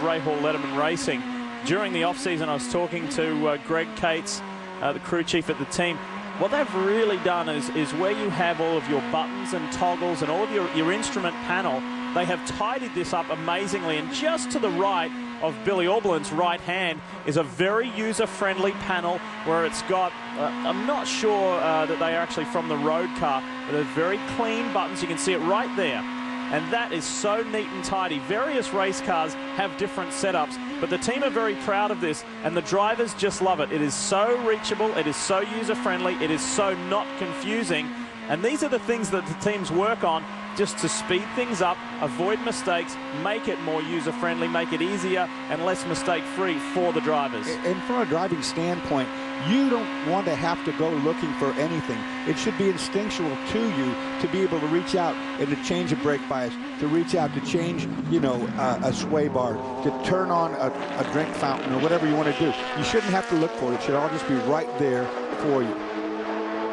Rahal Letterman Racing, during the off-season, I was talking to Greg Cates, the crew chief at the team. What they've really done is where you have all of your buttons and toggles and all of your instrument panel, they have tidied this up amazingly. And just to the right of Billy Orbelin's right hand is a very user-friendly panel where it's got, I'm not sure that they are actually from the road car, but they're very clean buttons. You can see it right there. And that is so neat and tidy. Various race cars have different setups, but the team are very proud of this, and the drivers just love it. It is so reachable, it is so user-friendly, it is so not confusing, and these are the things that the teams work on just to speed things up, avoid mistakes, make it more user-friendly, make it easier and less mistake-free for the drivers. And from a driving standpoint, you don't want to have to go looking for anything. It should be instinctual to you to be able to reach out and to change a brake bias, to reach out to change, you know, a sway bar, to turn on a drink fountain or whatever you want to do. You shouldn't have to look for it. It should all just be right there for you.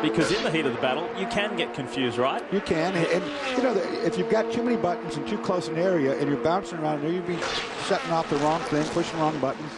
Because in the heat of the battle, you can get confused, right? You can, and you know, if you've got too many buttons in too close an area and you're bouncing around there, you'll be setting off the wrong thing, pushing wrong buttons.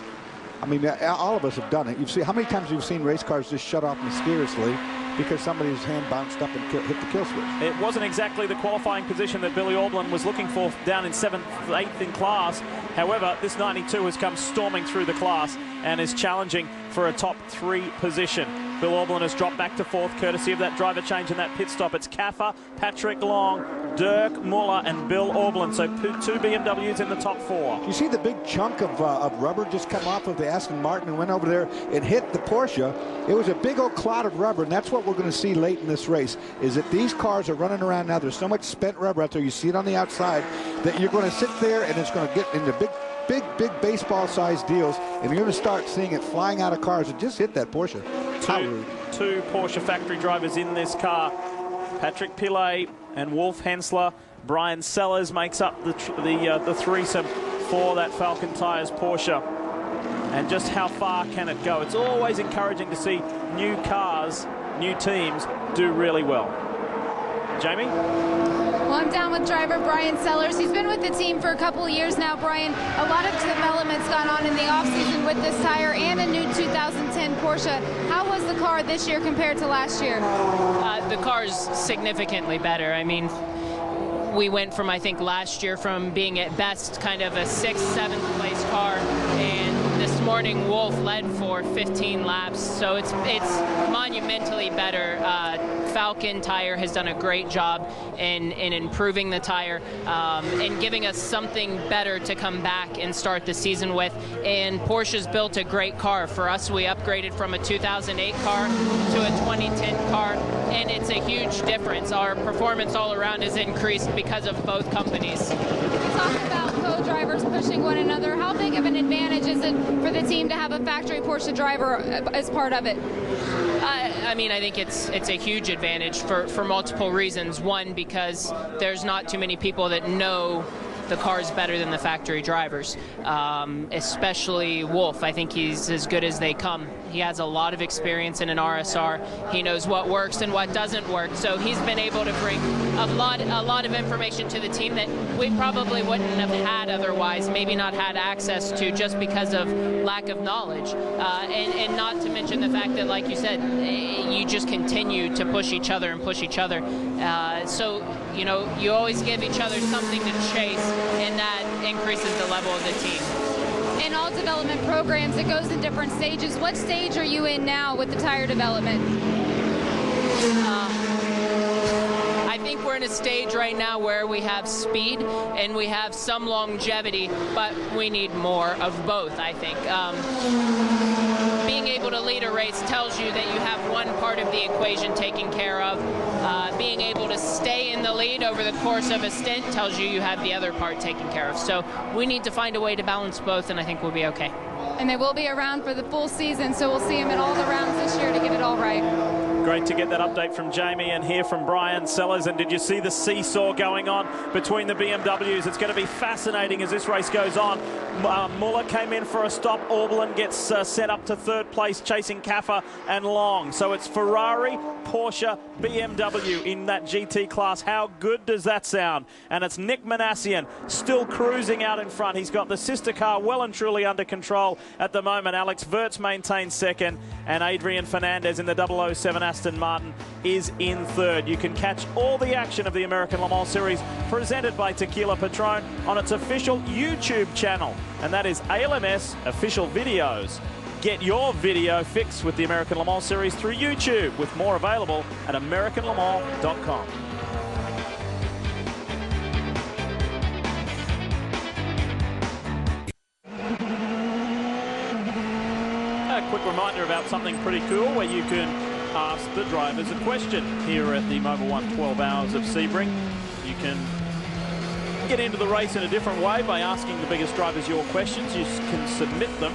I mean, all of us have done it. You've seen how many times you've seen race cars just shut off mysteriously because somebody's hand bounced up and hit the kill switch. It wasn't exactly the qualifying position that Billy Orblin was looking for down in 7th, 8th in class. However, this 92 has come storming through the class and is challenging for a top 3 position. Bill Orblin has dropped back to 4th, courtesy of that driver change in that pit stop. It's Kaffer, Patrick Long, Dirk Muller, and Bill Orblin. So 2 BMWs in the top 4. You see the big chunk of rubber just come off of the Aston Martin and went over there and hit the Porsche. It was a big old cloud of rubber, and that's what we're going to see late in this race, is that these cars are running around now. There's so much spent rubber out there. You see it on the outside that you're going to sit there and it's going to get into big baseball-sized deals, and you're going to start seeing it flying out of cars. It just hit that Porsche. Two Porsche factory drivers in this car. Patrick Pillet and Wolf Hensler. Brian Sellers makes up the threesome for that Falcon Tires Porsche. And just how far can it go? It's always encouraging to see new cars, new teams do really well. Jamie? Well, I'm down with driver Brian Sellers. He's been with the team for a couple of years now, Brian. A lot of developments gone on in the offseason with this tire and a new 2010 Porsche. How was the car this year compared to last year? The car's significantly better. I mean, we went from, I think, last year from being at best kind of a 6th, 7th place car, and this morning Wolf led for 15 laps, so it's monumentally better. Falcon Tire has done a great job in improving the tire and giving us something better to come back and start the season with. And Porsche's built a great car. For us, we upgraded from a 2008 car to a 2010 car, and it's a huge difference. Our performance all around has increased because of both companies. Talk about co-drivers pushing one another. How big of an advantage is it for the team to have a factory Porsche driver as part of it? I mean, I think it's a huge advantage for multiple reasons. One, because there's not too many people that know the cars better than the factory drivers, especially Wolf. I think he's as good as they come. He has a lot of experience in an RSR. He knows what works and what doesn't work. So he's been able to bring a lot of information to the team that we probably wouldn't have had otherwise, maybe not had access to just because of lack of knowledge. And not to mention the fact that, like you said, you just continue to push each other and push each other. So, you know, you always give each other something to chase, and that increases the level of the team. in all development programs, it goes in different stages. What stage are you in now with the tire development? I think we're in a stage right now where we have speed and we have some longevity, but we need more of both, I think. Being able to lead a race tells you that you have one part of the equation taken care of. Being able to stay in the lead over the course of a stint tells you you have the other part taken care of. So we need to find a way to balance both, and I think we'll be okay. And they will be around for the full season, so we'll see them in all the rounds this year to get it all right. Great to get that update from Jamie and hear from Brian Sellers. And did you see the seesaw going on between the BMWs? It's going to be fascinating as this race goes on. Muller came in for a stop. Orbelin gets set up to third place, chasing Kaffer and Long. So it's Ferrari, Porsche, BMW in that GT class. How good does that sound? And it's Nick Manassian still cruising out in front. He's got the sister car well and truly under control at the moment. Alex Wirtz maintains second, and Adrian Fernandez in the 007 Aston Martin is in third. You can catch all the action of the American Le Mans Series presented by Tequila Patron on its official YouTube channel, and that is ALMS Official Videos. Get your video fix with the American Le Mans Series through YouTube, with more available at AmericanLeMans.com. A quick reminder about something pretty cool where you can ask the drivers a question here at the Mobil 1 12 Hours of Sebring. You can get into the race in a different way by asking the biggest drivers your questions. You can submit them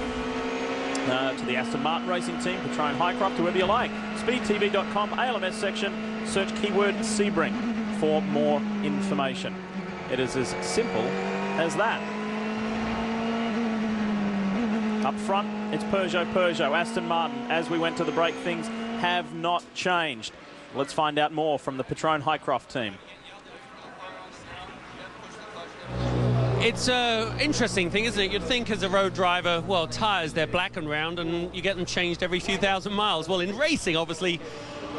to the Aston Martin racing team, Patron Highcroft, whoever you like. Speedtv.com, ALMS section, search keyword Sebring for more information. It is as simple as that. Up front, it's Peugeot, Aston Martin. As we went to the break, things have not changed. Let's find out more from the Patron Highcroft team. It's an interesting thing, isn't it? You'd think as a road driver, well, tyres, they're black and round, and you get them changed every few thousand miles. Well, in racing, obviously,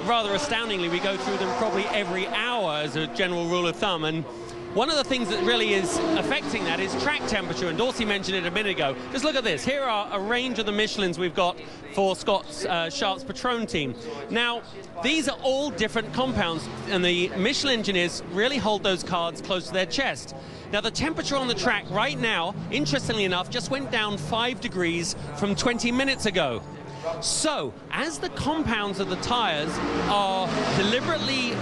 rather astoundingly, we go through them probably every hour as a general rule of thumb. And one of the things that really is affecting that is track temperature, and Dorsey mentioned it a minute ago. Just look at this. Here are a range of the Michelins we've got for Scott Sharp's Patron team. Now, these are all different compounds, and the Michelin engineers really hold those cards close to their chest. Now, the temperature on the track right now, interestingly enough, just went down 5 degrees from 20 minutes ago. So, as the compounds of the tires are deliberately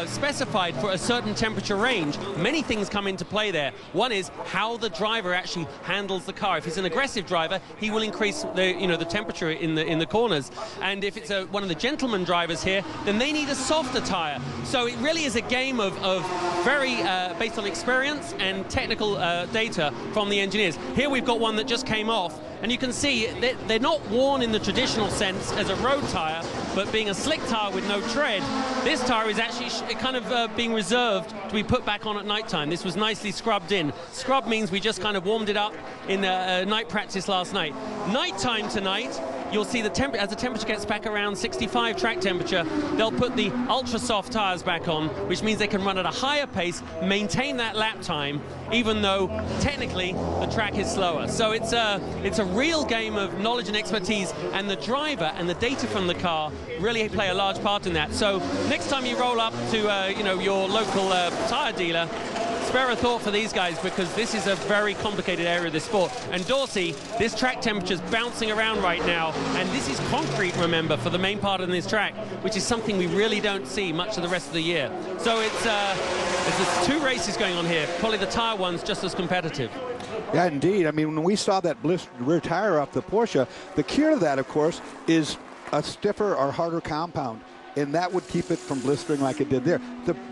specified for a certain temperature range, many things come into play there. One is how the driver actually handles the car. If he's an aggressive driver, he will increase the temperature in the corners. And if it's one of the gentleman drivers here, then they need a softer tire. So it really is a game of very based on experience and technical data from the engineers. Here we've got one that just came off, and you can see they're not worn in the traditional sense as a road tire, but being a slick tire with no tread, this tire is actually kind of being reserved to be put back on at night time. This was nicely scrubbed in. Scrub means we just kind of warmed it up in night practice last night. Nighttime tonight, you'll see as the temperature gets back around 65 track temperature, they'll put the ultra soft tires back on, which means they can run at a higher pace, maintain that lap time, even though technically the track is slower. So it's a real game of knowledge and expertise, and the driver and the data from the car really play a large part in that. So next time you roll up to your local tire dealer, spare a thought for these guys, because this is a very complicated area of the sport. And Dorsey, this track temperature is bouncing around right now, and this is concrete, remember, for the main part of this track, which is something we really don't see much of the rest of the year. So there's 2 races going on here, probably the tire one's just as competitive. Yeah, indeed. I mean, when we saw that blistered rear tire off the Porsche, the cure to that, of course, is a stiffer or harder compound, and that would keep it from blistering like it did there.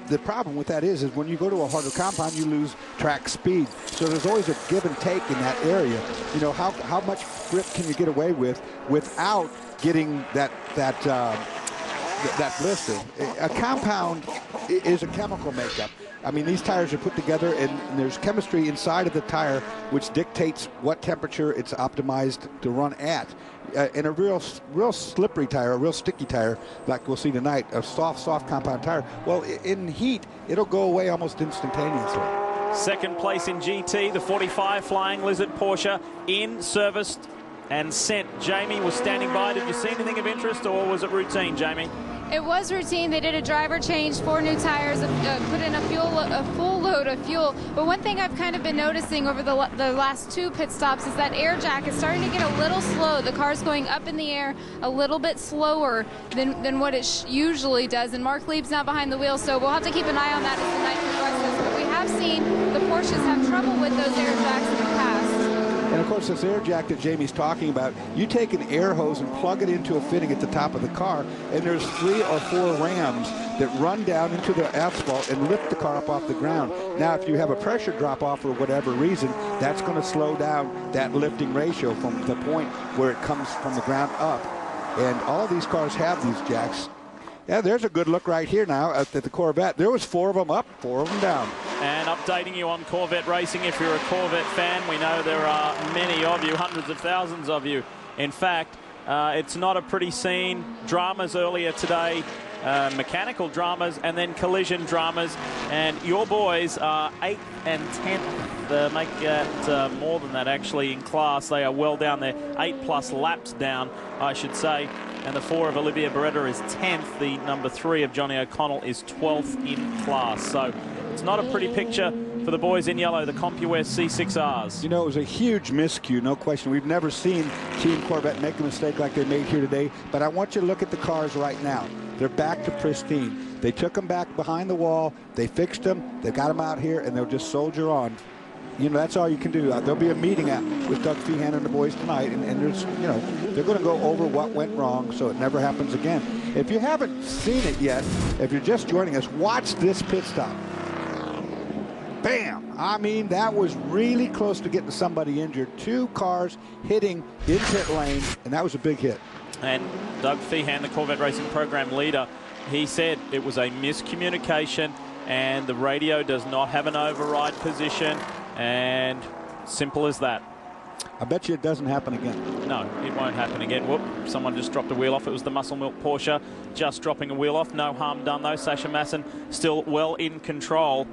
The problem with that is when you go to a harder compound, you lose track speed. So there's always a give and take in that area. You know, how much grip can you get away with without getting that blister? A compound is a chemical makeup. I mean, these tires are put together, and there's chemistry inside of the tire which dictates what temperature it's optimized to run at. In a real slippery tire, a real sticky tire, like we'll see tonight, a soft compound tire, well, in heat, it'll go away almost instantaneously. Second place in GT, the 45 Flying Lizard Porsche, in, serviced and sent. Jamie was standing by. Did you see anything of interest, or was it routine, Jamie? It was routine. They did a driver change, 4 new tires, put in a full load of fuel. But one thing I've kind of been noticing over the last 2 pit stops is that air jack is starting to get a little slow. The car's going up in the air a little bit slower than what it usually does. And Mark Lieb's not behind the wheel, so we'll have to keep an eye on that as the night progresses. But we have seen the Porsches have trouble with those air jacks in the past. And of course, this air jack that Jamie's talking about, you take an air hose and plug it into a fitting at the top of the car, and there's 3 or 4 rams that run down into the asphalt and lift the car up off the ground. Now, if you have a pressure drop off for whatever reason, that's going to slow down that lifting ratio from the point where it comes from the ground up. And all these cars have these jacks. Yeah, there's a good look right here now at the Corvette. There was 4 of them up, 4 of them down. And updating you on Corvette racing, if you're a Corvette fan, we know there are many of you, hundreds of thousands of you. In fact, it's not a pretty scene. Dramas earlier today, mechanical dramas, and then collision dramas. And your boys are 8th and 10th. Make that more than that, actually, in class. They are well down there, 8+ laps down, I should say. And the 4 of Olivia Beretta is 10th. The number 3 of Johnny O'Connell is 12th in class. So it's not a pretty picture for the boys in yellow, the CompuWare C6Rs. You know, it was a huge miscue, no question. We've never seen Team Corvette make a mistake like they made here today. But I want you to look at the cars right now. They're back to pristine. They took them back behind the wall. They fixed them. They got them out here, and they'll just soldier on. You know, that's all you can do. There'll be a meeting with Doug Feehan and the boys tonight, and there's, you know, they're going to go over what went wrong so it never happens again. If you haven't seen it yet, if you're just joining us, watch this pit stop. Bam! I mean, that was really close to getting somebody injured. 2 cars hitting in pit lane, and that was a big hit. And Doug Feehan, the Corvette Racing Program leader, he said it was a miscommunication and the radio does not have an override position, and simple as that. I bet you it doesn't happen again. No, it won't happen again. Whoop, someone just dropped a wheel off. It was the Muscle Milk Porsche just dropping a wheel off. No harm done, though. Sasha Masson still well in control.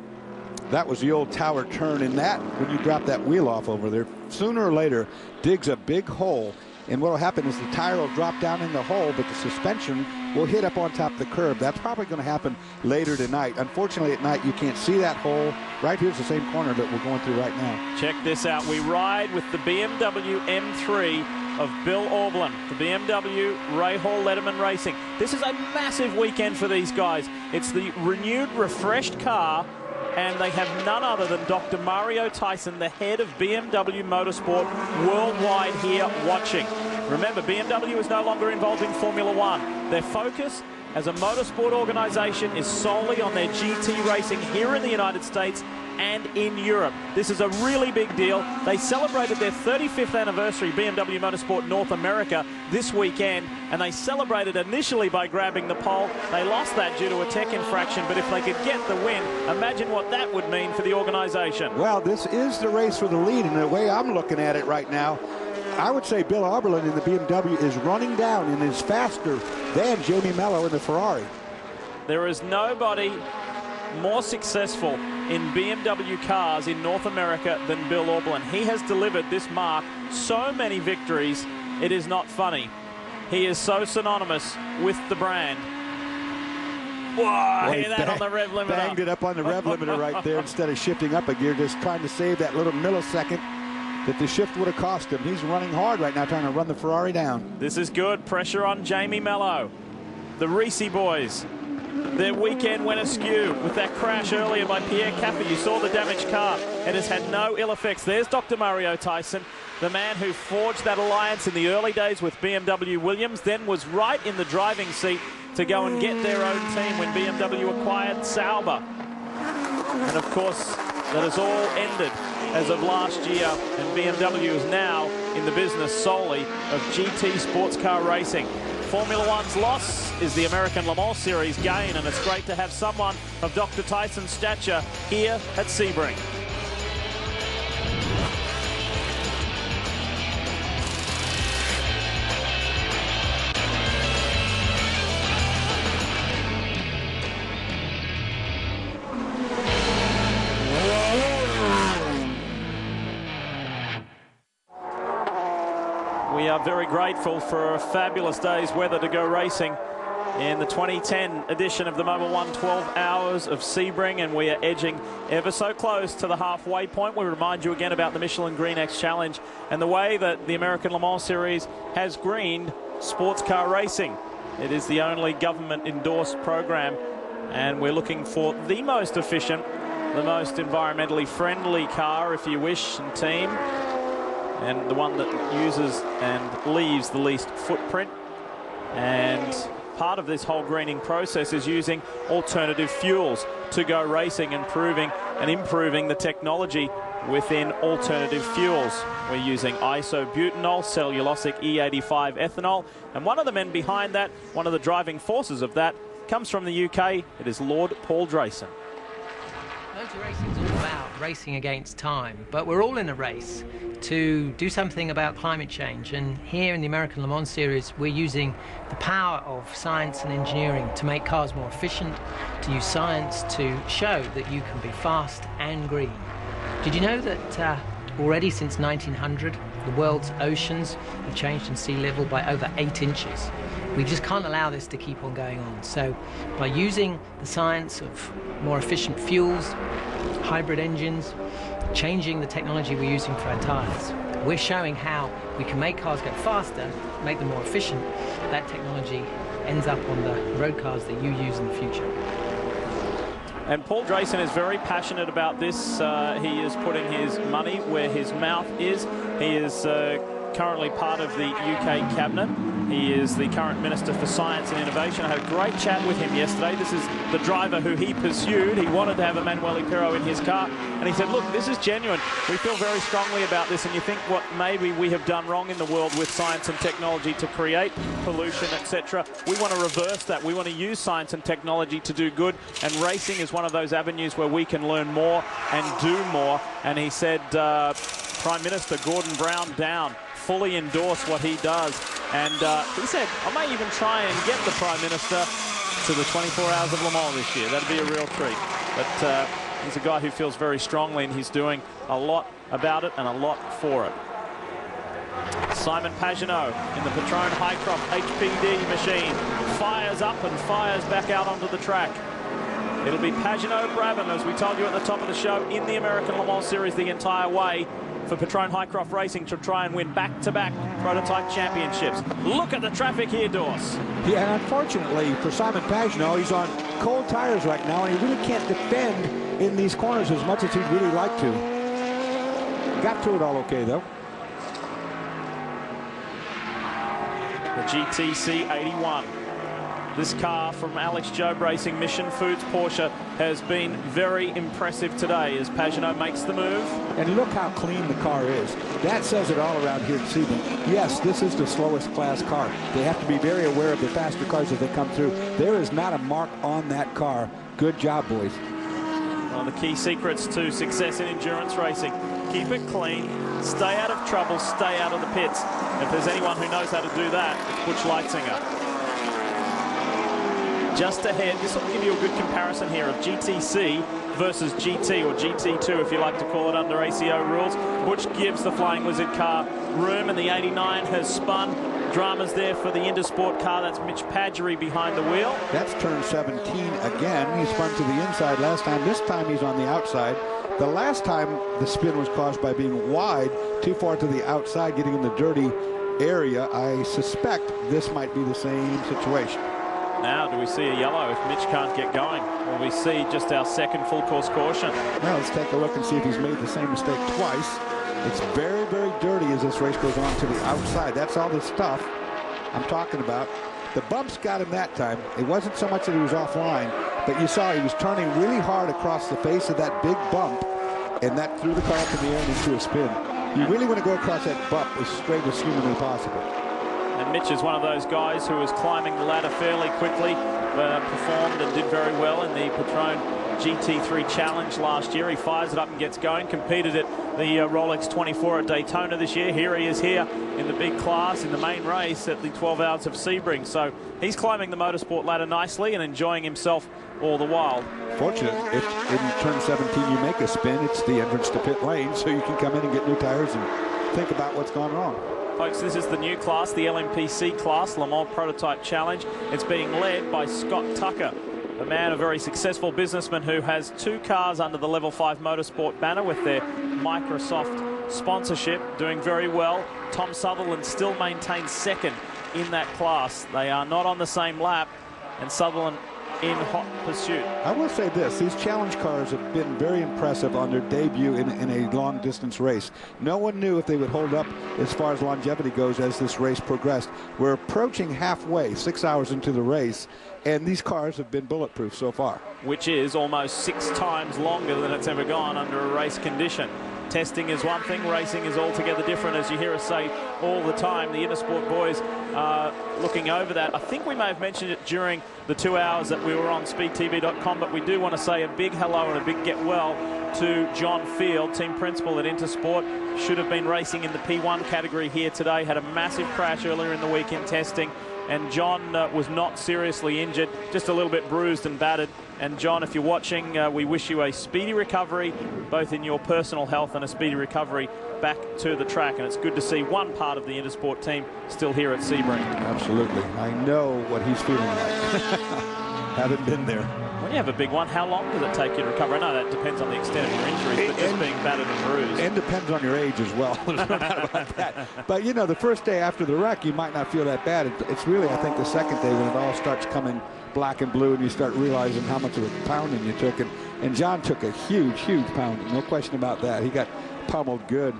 That was the old tower turn, in that when you drop that wheel off over there, sooner or later digs a big hole, and what will happen is the tire will drop down in the hole, but the suspension will hit up on top of the curb. That's probably going to happen later tonight. Unfortunately, at night you can't see that hole. Right here's the same corner that we're going through right now. Check this out. We ride with the BMW M3 of Bill Aublin, the BMW Rahal Letterman Racing. This is a massive weekend for these guys. It's the renewed, refreshed car, and they have none other than Dr. Mario Tyson, the head of BMW Motorsport worldwide, here watching. Remember, BMW is no longer involved in Formula One. Their focus as a motorsport organization is solely on their GT racing here in the United States and in Europe. This is a really big deal. They celebrated their 35th anniversary, BMW Motorsport North America, this weekend, and they celebrated initially by grabbing the pole. They lost that due to a tech infraction, but if they could get the win, imagine what that would mean for the organization. Well, this is the race for the lead, and the way I'm looking at it right now, I would say Bill Auberlen in the BMW is running down and is faster than Jamie Mello in the Ferrari. There is nobody more successful in BMW cars in North America than Bill Auberlen. He has delivered this mark so many victories, it is not funny. He is so synonymous with the brand. Whoa, hear that on the rev limiter. Banged it up on the rev limiter right there instead of shifting up a gear, just trying to save that little millisecond that the shift would have cost him. He's running hard right now, trying to run the Ferrari down. This is good. Pressure on Jamie Mello. The Reese boys. Their weekend went askew with that crash earlier by Pierre Caffi. You saw the damaged car. It has had no ill effects. There's Dr. Mario Tyson, the man who forged that alliance in the early days with BMW Williams, then was right in the driving seat to go and get their own team when BMW acquired Sauber. And of course, that has all ended as of last year, and BMW is now in the business solely of GT sports car racing. Formula One's loss is the American Le Mans Series gain, and it's great to have someone of Dr. Tyson's stature here at Sebring. are very grateful for a fabulous day's weather to go racing in the 2010 edition of the Mobil 1 12 Hours of Sebring, and we are edging ever so close to the halfway point. We remind you again about the Michelin Green X Challenge and the way that the American Le Mans Series has greened sports car racing. It is the only government-endorsed program, and we're looking for the most efficient, the most environmentally friendly car, if you wish, and team, and the one that uses and leaves the least footprint. And part of this whole greening process is using alternative fuels to go racing, improving the technology within alternative fuels. We're using isobutanol, cellulosic E85 ethanol, and one of the men behind that, one of the driving forces of that, comes from the UK. It is Lord Paul Drayson. Motor racing is all about racing against time, but we're all in a race to do something about climate change, and here in the American Le Mans Series we're using the power of science and engineering to make cars more efficient, to use science to show that you can be fast and green. Did you know that already since 1900 the world's oceans have changed in sea level by over 8 inches? We just can't allow this to keep on going on. So by using the science of more efficient fuels, hybrid engines, changing the technology we're using for our tires, we're showing how we can make cars go faster, make them more efficient. That technology ends up on the road cars that you use in the future. And Paul Drayson is very passionate about this. He is putting his money where his mouth is. He is currently part of the UK Cabinet. He is the current Minister for Science and Innovation. I had a great chat with him yesterday. This is the driver who he pursued. He wanted to have Emanuele Pirro in his car, and he said, look, this is genuine. We feel very strongly about this, and you think what maybe we have done wrong in the world with science and technology to create pollution, etc. We want to reverse that. We want to use science and technology to do good, and racing is one of those avenues where we can learn more and do more. And he said, Prime Minister Gordon Brown down, fully endorse what he does. And he said, I may even try and get the Prime Minister to the 24 Hours of Le Mans this year. That'd be a real treat. But he's a guy who feels very strongly, and he's doing a lot about it and a lot for it. Simon Pagenaud in the Patron Highcroft HPD machine fires up and fires back out onto the track. It'll be Pagenaud Brabham, as we told you at the top of the show, in the American Le Mans Series the entire way for Patron Highcroft Racing to try and win back-to-back prototype championships. Look at the traffic here, Dorse. Yeah, and unfortunately for Simon Pagenaud, he's on cold tires right now, and he really can't defend in these corners as much as he'd really like to. Got through it all okay, though. The GTC 81. This car from Alex Job Racing, Mission Foods Porsche, has been very impressive today as Pagenaud makes the move. And look how clean the car is. That says it all around here at Sebring. Yes, this is the slowest class car. They have to be very aware of the faster cars as they come through. There is not a mark on that car. Good job, boys. One of the key secrets to success in endurance racing. Keep it clean, stay out of trouble, stay out of the pits. If there's anyone who knows how to do that, it's Butch Leitzinger. Just ahead, this will give you a good comparison here of GTC versus GT, or GT2 if you like to call it under ACO rules. Butch gives the Flying Lizard car room, and the 89 has spun. Dramas there for the Intersport car. That's Mitch Padgery behind the wheel. That's turn 17 again. He spun to the inside last time. This time he's on the outside. The last time the spin was caused by being wide, too far to the outside, getting in the dirty area. I suspect this might be the same situation. Now, do we see a yellow if Mitch can't get going? Or we see just our second full course caution? Well, let's take a look and see if he's made the same mistake twice. It's very, very dirty as this race goes on to the outside. That's all the stuff I'm talking about. The bumps got him that time. It wasn't so much that he was offline, but you saw he was turning really hard across the face of that big bump, and that threw the car up in the air and into a spin. You really want to go across that bump as straight as humanly possible. And Mitch is one of those guys who was climbing the ladder fairly quickly, performed and did very well in the Patron GT3 Challenge last year. He fires it up and gets going, competed at the Rolex 24 at Daytona this year. Here he is here in the big class in the main race at the 12 Hours of Sebring. So he's climbing the motorsport ladder nicely and enjoying himself all the while. Fortunate, if in turn 17 you make a spin, it's the entrance to pit lane, so you can come in and get new tires and think about what's gone wrong. Folks, this is the new class, the LMPC class, Le Mans Prototype Challenge. It's being led by Scott Tucker, a man, a very successful businessman who has 2 cars under the Level 5 Motorsport banner with their Microsoft sponsorship, doing very well. Tom Sutherland still maintains second in that class. They are not on the same lap, and Sutherland in hot pursuit. I will say this, these challenge cars have been very impressive on their debut in a long distance race. No one knew if they would hold up as far as longevity goes as this race progressed. We're approaching halfway, 6 hours into the race, and these cars have been bulletproof so far. Which is almost 6 times longer than it's ever gone under a race condition. Testing is one thing, racing is altogether different, as you hear us say all the time. The Intersport boys are looking over that. I think we may have mentioned it during the 2 hours that we were on speedtv.com, but we do want to say a big hello and a big get well to John Field, team principal at Intersport. Should have been racing in the P1 category here today. Had a massive crash earlier in the week in testing, and John was not seriously injured, just a little bit bruised and battered. And John, if you're watching, we wish you a speedy recovery, both in your personal health and a speedy recovery back to the track. And it's good to see one part of the Intersport team still here at Sebring. Absolutely. I know what he's feeling like. Haven't been there. When you have a big one, how long does it take you to recover? I know that depends on the extent of your injuries, but just being battered and bruised. And depends on your age as well. There's no doubt about that. But, you know, the first day after the wreck, you might not feel that bad. It's really, I think, the second day when it all starts coming black and blue and you start realizing how much of a pounding you took. And John took a huge, huge pounding. No question about that. He got pummeled good.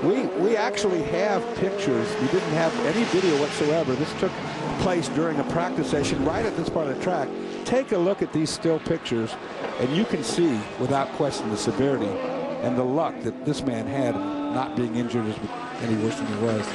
We actually have pictures. We didn't have any video whatsoever. This took place during a practice session right at this part of the track. Take a look at these still pictures, and you can see without question the severity and the luck that this man had in not being injured any worse than he was.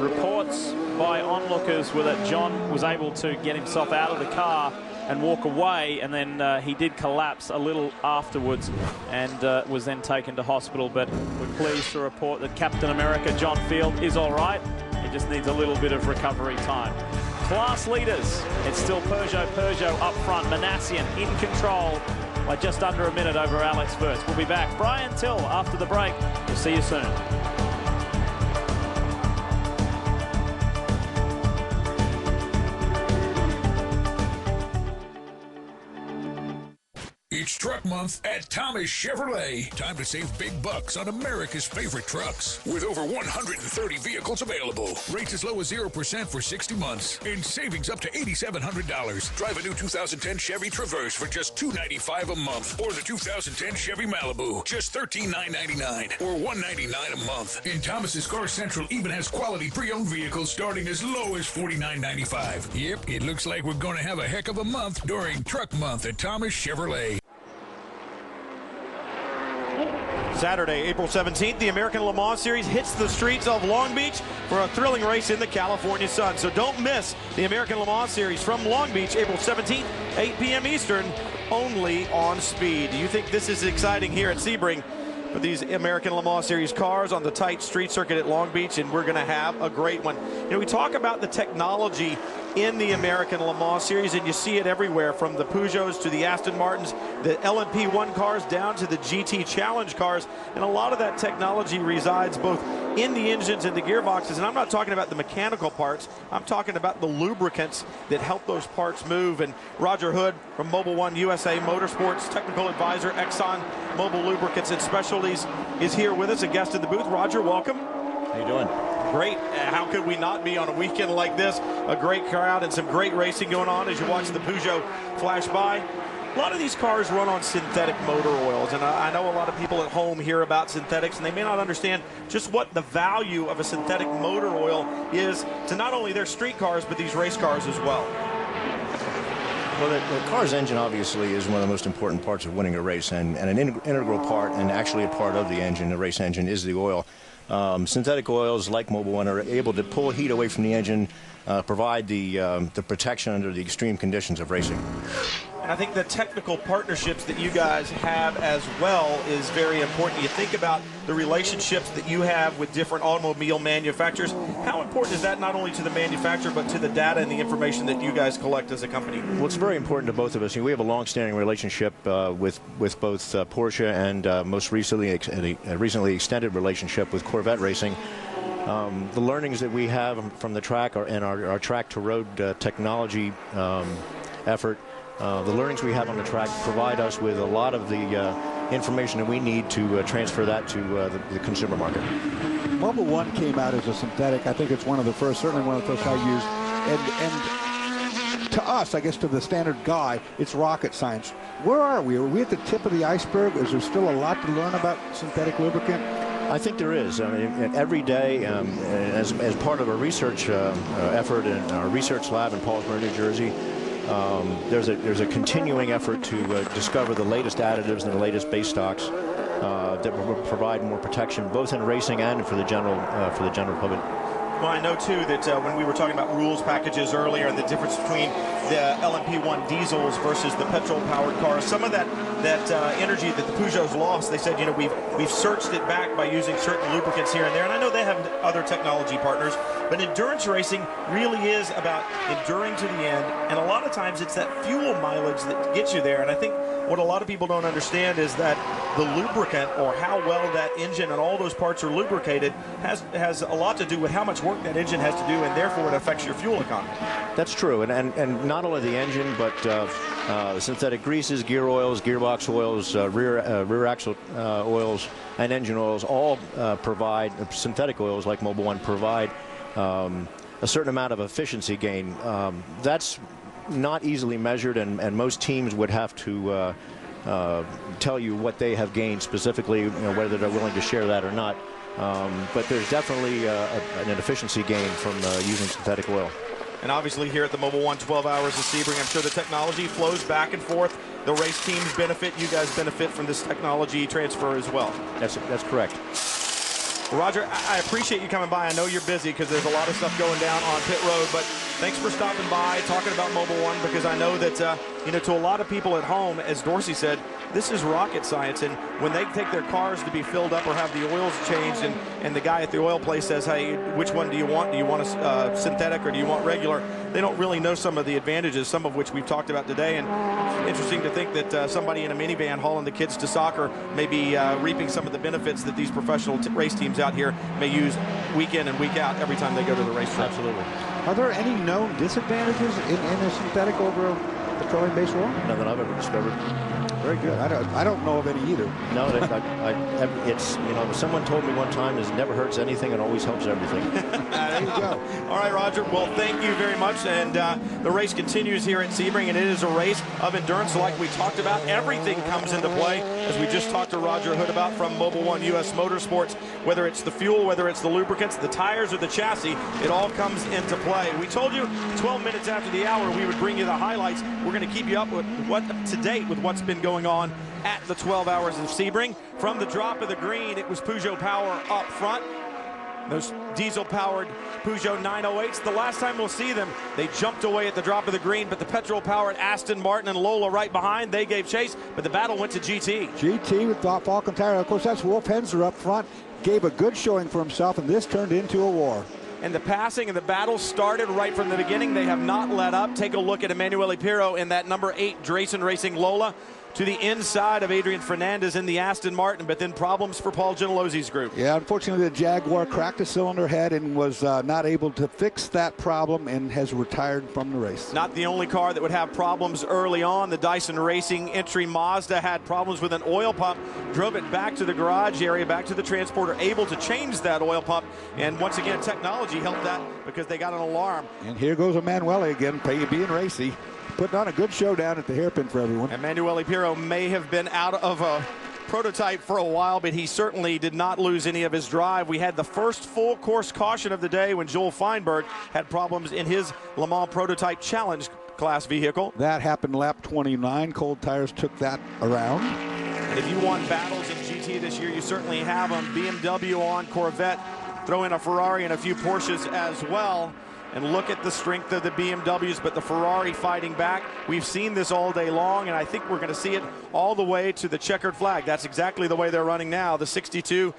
Reports by onlookers were that John was able to get himself out of the car and walk away, and then he did collapse a little afterwards and was then taken to hospital. But we're pleased to report that Captain America John Field is all right. He just needs a little bit of recovery time. Class leaders, it's still Peugeot up front. Manassian in control by just under a minute over Alex Wirtz. We'll be back. Brian Till after the break. We'll see you soon. It's Truck Month at Thomas Chevrolet. Time to save big bucks on America's favorite trucks. With over 130 vehicles available. Rates as low as 0% for 60 months. And savings up to $8,700. Drive a new 2010 Chevy Traverse for just $295 a month. Or the 2010 Chevy Malibu, just $13,999 or $199 a month. And Thomas's Car Central even has quality pre-owned vehicles starting as low as $49.95. Yep, it looks like we're going to have a heck of a month during Truck Month at Thomas Chevrolet. Saturday, April 17th, the American Le Mans Series hits the streets of Long Beach for a thrilling race in the California sun. So don't miss the American Le Mans Series from Long Beach, April 17th, 8 p.m. Eastern, only on Speed. Do you think this is exciting here at Sebring for these American Le Mans Series cars on the tight street circuit at Long Beach? And we're going to have a great one. You know, we talk about the technology in the American Le Mans Series, and you see it everywhere, from the Peugeots to the Aston Martins, the LMP1 cars down to the GT Challenge cars, and a lot of that technology resides both in the engines and the gearboxes. And I'm not talking about the mechanical parts, I'm talking about the lubricants that help those parts move. And Roger Hood from Mobil 1 USA Motorsports, technical advisor, Exxon Mobil Lubricants and Specialties, is here with us, a guest in the booth. Roger, welcome. How you doing? Great. How could we not be on a weekend like this? A great crowd and some great racing going on as you watch the Peugeot flash by. A lot of these cars run on synthetic motor oils, and I know a lot of people at home hear about synthetics, and they may not understand just what the value of a synthetic motor oil is to not only their street cars, but these race cars as well. Well, the car's engine obviously is one of the most important parts of winning a race, and an integral part, and actually a part of the engine, the race engine, is the oil. Synthetic oils like Mobil 1 are able to pull heat away from the engine, provide the protection under the extreme conditions of racing. And I think the technical partnerships that you guys have as well is very important. You think about the relationships that you have with different automobile manufacturers. How important is that not only to the manufacturer, but to the data and the information that you guys collect as a company? Well, it's very important to both of us. We have a long-standing relationship with both Porsche and most recently a recently extended relationship with Corvette Racing. the learnings that we have from the track and our track-to-road technology effort, the learnings we have on the track provide us with a lot of the information that we need to transfer that to the consumer market. Mobil 1 came out as a synthetic. I think it's one of the first, certainly one of the first I used. And to us, I guess to the standard guy, it's rocket science. Where are we? Are we at the tip of the iceberg? Is there still a lot to learn about synthetic lubricant? I think there is. I mean, every day, as part of a research effort in our research lab in Paulsboro, New Jersey, there's a continuing effort to discover the latest additives and the latest base stocks that will provide more protection, both in racing and for the general public. Well, I know, too, that when we were talking about rules packages earlier and the difference between the LMP1 diesels versus the petrol-powered cars, some of that energy that the Peugeots lost, they said, you know, we've searched it back by using certain lubricants here and there. And I know they have other technology partners, but endurance racing really is about enduring to the end. And a lot of times it's that fuel mileage that gets you there. And I think what a lot of people don't understand is that the lubricant, or how well that engine and all those parts are lubricated, has a lot to do with how much work that engine has to do, and therefore it affects your fuel economy. That's true, and not only the engine, but synthetic greases, gear oils, gearbox oils, rear axle oils, and engine oils all provide, synthetic oils like Mobil 1 provide a certain amount of efficiency gain. That's not easily measured, and most teams would have to tell you what they have gained specifically, you know, whether they're willing to share that or not. But there's definitely an efficiency gain from using synthetic oil. And obviously here at the Mobil 1 12 Hours of Sebring, I'm sure the technology flows back and forth. The race teams benefit. You guys benefit from this technology transfer as well. That's correct. Well, Roger, I appreciate you coming by. I know you're busy because there's a lot of stuff going down on pit road, but thanks for stopping by, talking about Mobil 1, because I know that, you know, to a lot of people at home, as Dorsey said, this is rocket science. And when they take their cars to be filled up or have the oils changed, and the guy at the oil place says, hey, which one do you want? Do you want a synthetic or do you want regular? They don't really know some of the advantages, some of which we've talked about today. And it's interesting to think that somebody in a minivan hauling the kids to soccer may be reaping some of the benefits that these professional race teams out here may use week in and week out every time they go to the racetrack. Absolutely. Are there any known disadvantages in a synthetic over a petroleum-based oil? None that I've ever discovered. Very good. I don't know of any either. No, it's, you know, someone told me one time, it never hurts anything, it always helps everything. There you go. All right, Roger. Well, thank you very much. And the race continues here at Sebring, and it is a race of endurance. So like we talked about, everything comes into play, as we just talked to Roger Hood about from Mobil 1 US Motorsports. Whether it's the fuel, whether it's the lubricants, the tires, or the chassis, it all comes into play. We told you 12 minutes after the hour we would bring you the highlights. We're going to keep you up to date with what's been going on at the 12 Hours of Sebring. From the drop of the green, it was Peugeot power up front. Those diesel-powered Peugeot 908s, the last time we'll see them, they jumped away at the drop of the green, but the petrol-powered Aston Martin and Lola right behind, they gave chase, but the battle went to GT. GT with Falcon Tire. Of course, that's Wolf Henser up front. Gave a good showing for himself, and this turned into a war. And the passing and the battle started right from the beginning. They have not let up. Take a look at Emanuele Pirro in that number 8 Drayson Racing Lola, to the inside of Adrian Fernandez in the Aston Martin, but then problems for Paul Gentilosi's group. Yeah, unfortunately the Jaguar cracked a cylinder head and was not able to fix that problem and has retired from the race. Not the only car that would have problems early on. The Dyson Racing entry Mazda had problems with an oil pump, drove it back to the garage area, back to the transporter, able to change that oil pump, and once again technology helped that because they got an alarm. And here goes Emanuele again, being racy. Putting on a good show down at the hairpin for everyone. Emanuele Pirro may have been out of a prototype for a while, but he certainly did not lose any of his drive. We had the first full course caution of the day when Joel Feinberg had problems in his Le Mans Prototype Challenge class vehicle. That happened lap 29. Cold tires took that around. And if you want battles in GT this year, you certainly have them. BMW on Corvette. Throw in a Ferrari and a few Porsches as well. And look at the strength of the BMWs, but the Ferrari fighting back. We've seen this all day long, and I think we're going to see it all the way to the checkered flag. That's exactly the way they're running now. The 62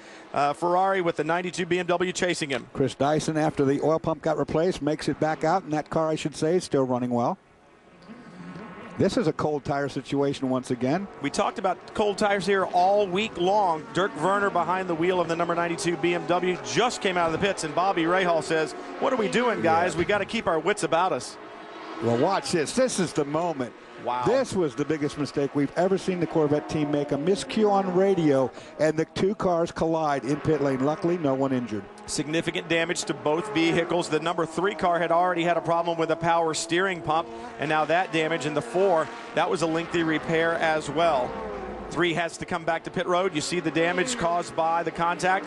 Ferrari with the 92 BMW chasing him. Chris Dyson, after the oil pump got replaced, makes it back out, and that car, I should say, is still running well. This is a cold tire situation once again. We talked about cold tires here all week long. Dirk Werner behind the wheel of the number 92 BMW just came out of the pits, and Bobby Rahal says, what are we doing, guys? We got to keep our wits about us. Well, watch this. This is the moment. Wow. This was the biggest mistake we've ever seen the Corvette team make. A miscue on radio, and the two cars collide in pit lane. Luckily, no one injured. Significant damage to both vehicles. The number 3 car had already had a problem with a power steering pump, and now that damage. In the 4, that was a lengthy repair as well. 3 has to come back to pit road. You see the damage caused by the contact.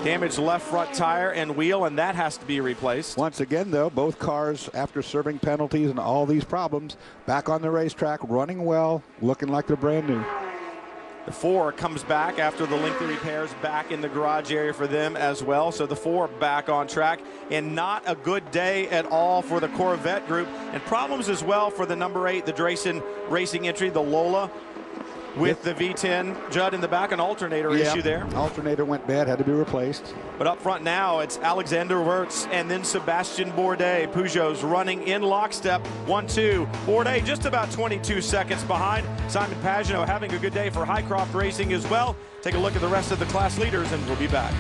Damaged left front tire and wheel, and that has to be replaced. Once again, though, both cars, after serving penalties and all these problems, back on the racetrack, running well, looking like they're brand new. The 4 comes back after the lengthy repairs, back in the garage area for them as well. So the 4 back on track, and not a good day at all for the Corvette group. And problems as well for the number 8, the Drayson Racing entry, the Lola, with the V10. Judd, in the back, an alternator issue there. Alternator went bad, had to be replaced. But up front now, it's Alexander Wurz and then Sebastian Bourdais. Peugeot's running in lockstep. 1-2. Bourdais just about 22 seconds behind. Simon Pagenaud having a good day for Highcroft Racing as well. Take a look at the rest of the class leaders, and we'll be back.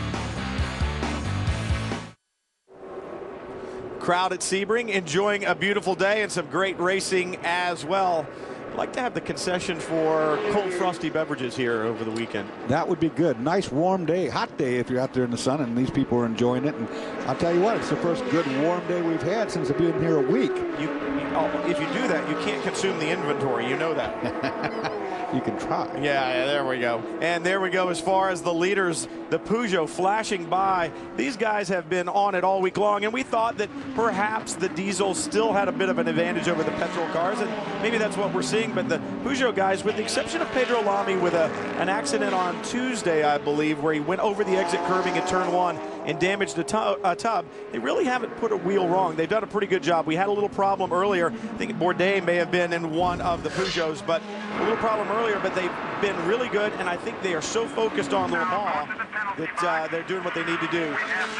Crowd at Sebring enjoying a beautiful day and some great racing as well. I'd like to have the concession for cold, frosty beverages here over the weekend. That would be good. Nice warm day, hot day if you're out there in the sun, and these people are enjoying it. And I'll tell you what, it's the first good warm day we've had since I've been here a week. If you do that, you can't consume the inventory. You know that. You can try. Yeah, there we go. And there we go as far as the leaders, the Peugeot flashing by. These guys have been on it all week long, and we thought that perhaps the diesel still had a bit of an advantage over the petrol cars, and maybe that's what we're seeing. But the Peugeot guys, with the exception of Pedro Lamy with an accident on Tuesday, I believe, where he went over the exit curbing at turn 1 and damaged a tub, they really haven't put a wheel wrong. They've done a pretty good job. We had a little problem earlier. I think Bourdais may have been in one of the Peugeots, but a little problem earlier, but they've been really good, and I think they are so focused on Le Mans that they're doing what they need to do.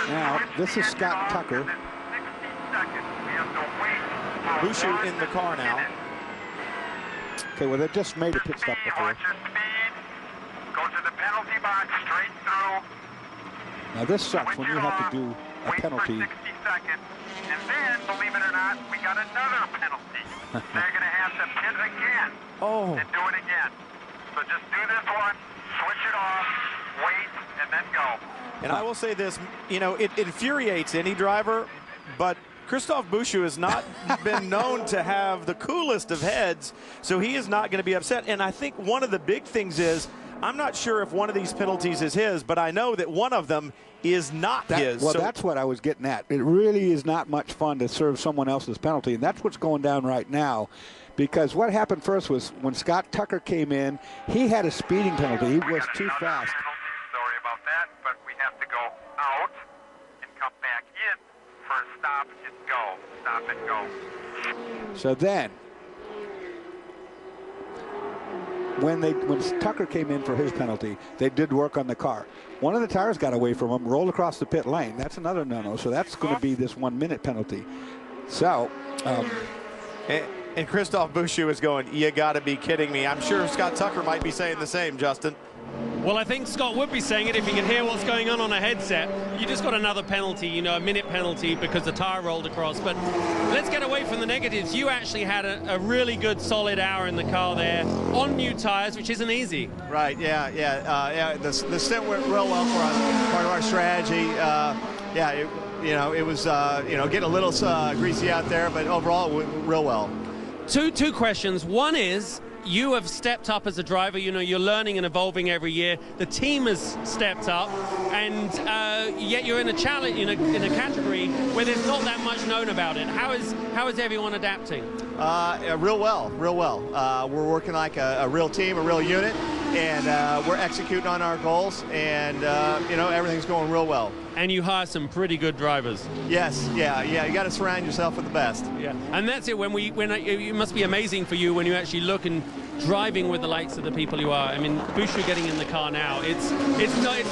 Now, this is Scott Tucker. Bouchou in the car now. Okay, well, they just made a pit stop before. Go to the penalty box, straight through. Now, this sucks when you have to do a penalty. 60 seconds, and then, believe it or not, we got another penalty. They're going to have to pit again and do it again. So just do this one, switch it off, wait, and then go. And I will say this, you know, it infuriates any driver, but Christophe Bouchou has not been known to have the coolest of heads, so he is not going to be upset. And I think one of the big things is, I'm not sure if one of these penalties is his, but I know that one of them is not his. Well, that's what I was getting at. It really is not much fun to serve someone else's penalty, and that's what's going down right now. Because what happened first was when Scott Tucker came in, he had a speeding penalty. He was too fast. Sorry about that, but we have to go out and come back in for a stop and go. Stop and go. So then, when Tucker came in for his penalty, they did work on the car. One of the tires got away from him, rolled across the pit lane. That's another no-no. So that's going to be this 1-minute penalty. So, and Christophe Bouchou is going, you got to be kidding me. I'm sure Scott Tucker might be saying the same, Justin. Well, I think Scott would be saying it if he could hear what's going on a headset. You just got another penalty, you know, a minute penalty because the tire rolled across. But let's get away from the negatives. You actually had a really good, solid hour in the car there on new tires, which isn't easy. Right, yeah. The stint went real well for us, part of our strategy. It was getting a little greasy out there, but overall it went real well. Two questions. One is, you have stepped up as a driver. You know, you're learning and evolving every year. The team has stepped up, and yet you're in a challenge, in a category where there's not that much known about it. How is everyone adapting? Real well. We're working like a real team, a real unit, and we're executing on our goals, and everything's going real well. And you hire some pretty good drivers. Yes, yeah. You got to surround yourself with the best. Yeah, and that's it. It must be amazing for you when you actually look and driving with the likes of the people you are. I mean, Bushu getting in the car now, it's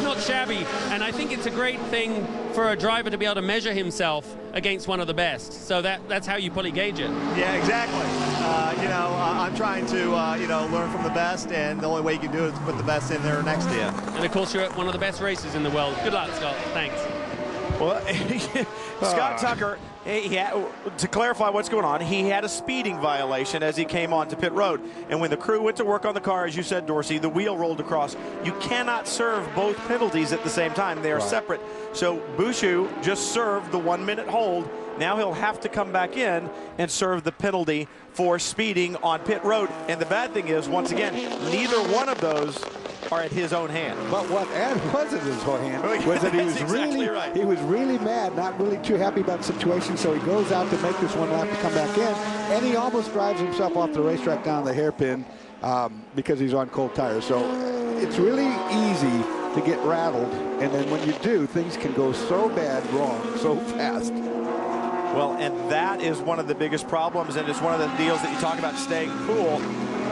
not shabby, and I think it's a great thing for a driver to be able to measure himself against one of the best. So that's how you fully gauge it. Yeah, exactly. I'm trying to learn from the best, and the only way you can do it is put the best in there next to you. And of course, you're at one of the best races in the world. Good luck, Scott. Thanks. Well, Scott Tucker, to clarify what's going on, he had a speeding violation as he came onto pit road. And when the crew went to work on the car, as you said, Dorsey, the wheel rolled across. You cannot serve both penalties at the same time. They are separate. So Bushu just served the 1-minute hold. Now he'll have to come back in and serve the penalty for speeding on pit road. And the bad thing is, once again, neither one of those are at his own hand. But what was at his own hand was that he was really mad, not really too happy about the situation, so he goes out to make this one lap to come back in, and he almost drives himself off the racetrack down the hairpin because he's on cold tires. So it's really easy to get rattled, and then when you do, things can go so bad wrong so fast. Well, and that is one of the biggest problems, and it's one of the deals that you talk about staying cool.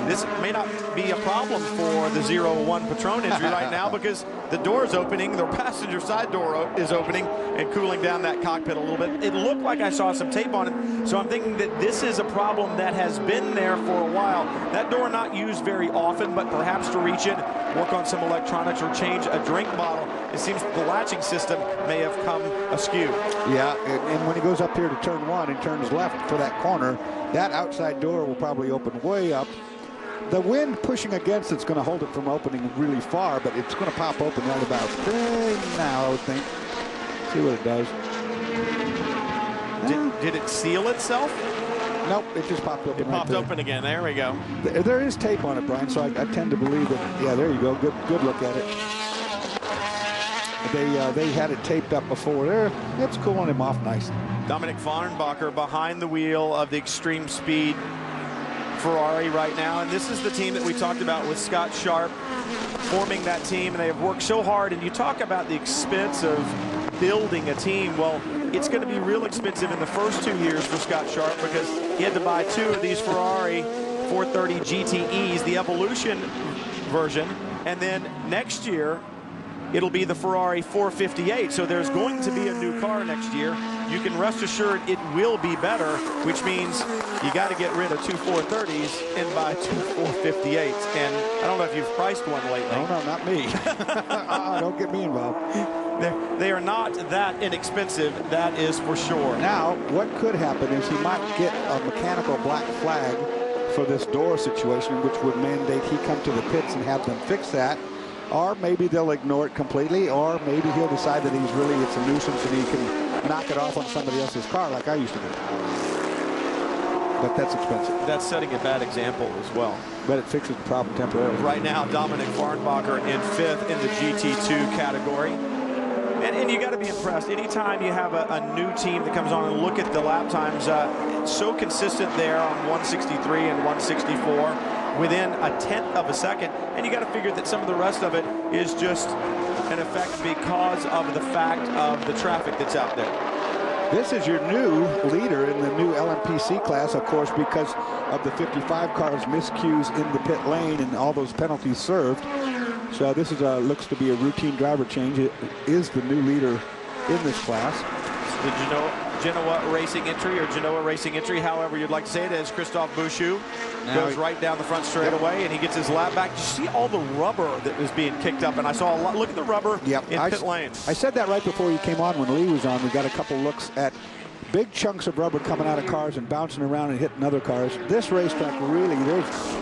This may not be a problem for the 0-1 Patron entry right now because the door is opening, the passenger side door is opening and cooling down that cockpit a little bit. It looked like I saw some tape on it, so I'm thinking that this is a problem that has been there for a while. That door not used very often, but perhaps to reach it, work on some electronics or change a drink bottle. It seems the latching system may have come askew. Yeah, and when he goes up here to turn 1 and turns left for that corner, that outside door will probably open way up. The wind pushing against it's going to hold it from opening really far, but it's going to pop open right about now, I would think. See what it does. Did it seal itself? Nope, it just popped open. It popped open again. There we go. There is tape on it, Brian, so I tend to believe that. Yeah, there you go. Good look at it. They had it taped up before. There, it's cooling him off nice. Dominic Farnbacher behind the wheel of the Extreme Speed Ferrari right now, and this is the team that we talked about with Scott Sharp forming that team, and they have worked so hard. And you talk about the expense of building a team. Well, it's going to be real expensive in the first 2 years for Scott Sharp because he had to buy 2 of these Ferrari 430 GTEs, the Evolution version, and then next year it'll be the Ferrari 458. So there's going to be a new car next year. You can rest assured it will be better, which means you got to get rid of 2 430s and buy 2 458s. And I don't know if you've priced one lately. No, not me. Don't get me involved. They are not that inexpensive, that is for sure. Now, what could happen is he might get a mechanical black flag for this door situation, which would mandate he come to the pits and have them fix that. Or maybe they'll ignore it completely, or maybe he'll decide that it's a nuisance and he can knock it off on somebody else's car like I used to do. But that's expensive. That's setting a bad example as well. But it fixes the problem temporarily. Right now, Dominic Farnbacher in 5th in the GT2 category. And you got to be impressed. Anytime you have a new team that comes on and look at the lap times, so consistent there on 163 and 164. Within a 1/10 of a second, and you got to figure that some of the rest of it is just an effect because of the fact of the traffic that's out there. This is your new leader in the new LMPC class, of course, because of the 55 cars miscues in the pit lane and all those penalties served. So this is looks to be a routine driver change. It is the new leader in this class. The Genoa Racing entry, or Genoa Racing entry, however you'd like to say it, as Christophe Bushu goes right down the front straightaway, and he gets his lap back. You see all the rubber that was being kicked up, and I saw a lot. Look at the rubber in pit lane. I said that right before you came on when Lee was on. We got a couple looks at big chunks of rubber coming out of cars and bouncing around and hitting other cars. This racetrack really,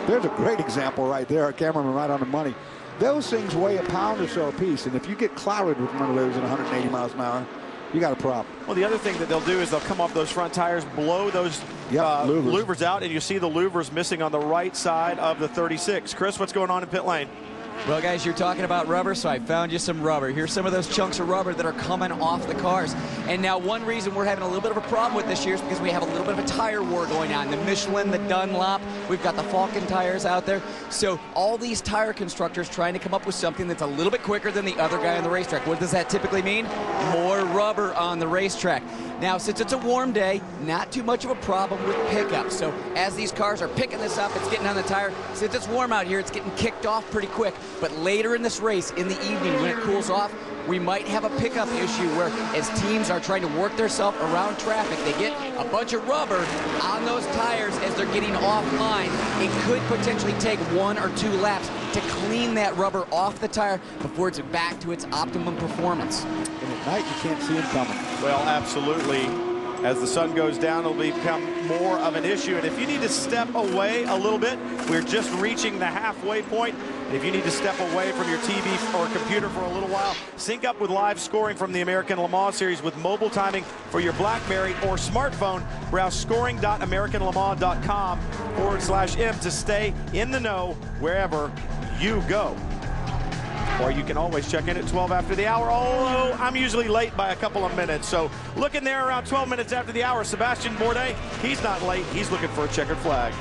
there's a great example right there. Our cameraman right on the money. Those things weigh a pound or so a piece, and if you get clouded with one of those at 180 miles an hour, you got a problem. Well, the other thing that they'll do is they'll come off those front tires, blow those louvers out, and you see the louvers missing on the right side of the 36. Chris, what's going on in pit lane? Well, guys, you're talking about rubber, so I found you some rubber. Here's some of those chunks of rubber that are coming off the cars. And now one reason we're having a little bit of a problem with this year is because we have a little bit of a tire war going on. The Michelin, the Dunlop, we've got the Falcon tires out there. So all these tire constructors trying to come up with something that's a little bit quicker than the other guy on the racetrack. What does that typically mean? More rubber on the racetrack. Now, since it's a warm day, not too much of a problem with pickup. So as these cars are picking this up, it's getting on the tire. Since it's warm out here, it's getting kicked off pretty quick. But later in this race, in the evening, when it cools off, we might have a pickup issue where as teams are trying to work themselves around traffic, they get a bunch of rubber on those tires as they're getting offline. It could potentially take 1 or 2 laps to clean that rubber off the tire before it's back to its optimum performance. And at night, you can't see them coming. Well, absolutely. As the sun goes down, it'll become more of an issue. And if you need to step away a little bit, we're just reaching the halfway point. And if you need to step away from your TV or computer for a little while, sync up with live scoring from the American Le Mans Series with mobile timing for your BlackBerry or smartphone. Browse scoring.americanlemans.com/M to stay in the know wherever you go. Or you can always check in at 12 after the hour, although I'm usually late by a couple of minutes. So look in there around 12 minutes after the hour. Sebastian Bourdais, he's not late. He's looking for a checkered flag.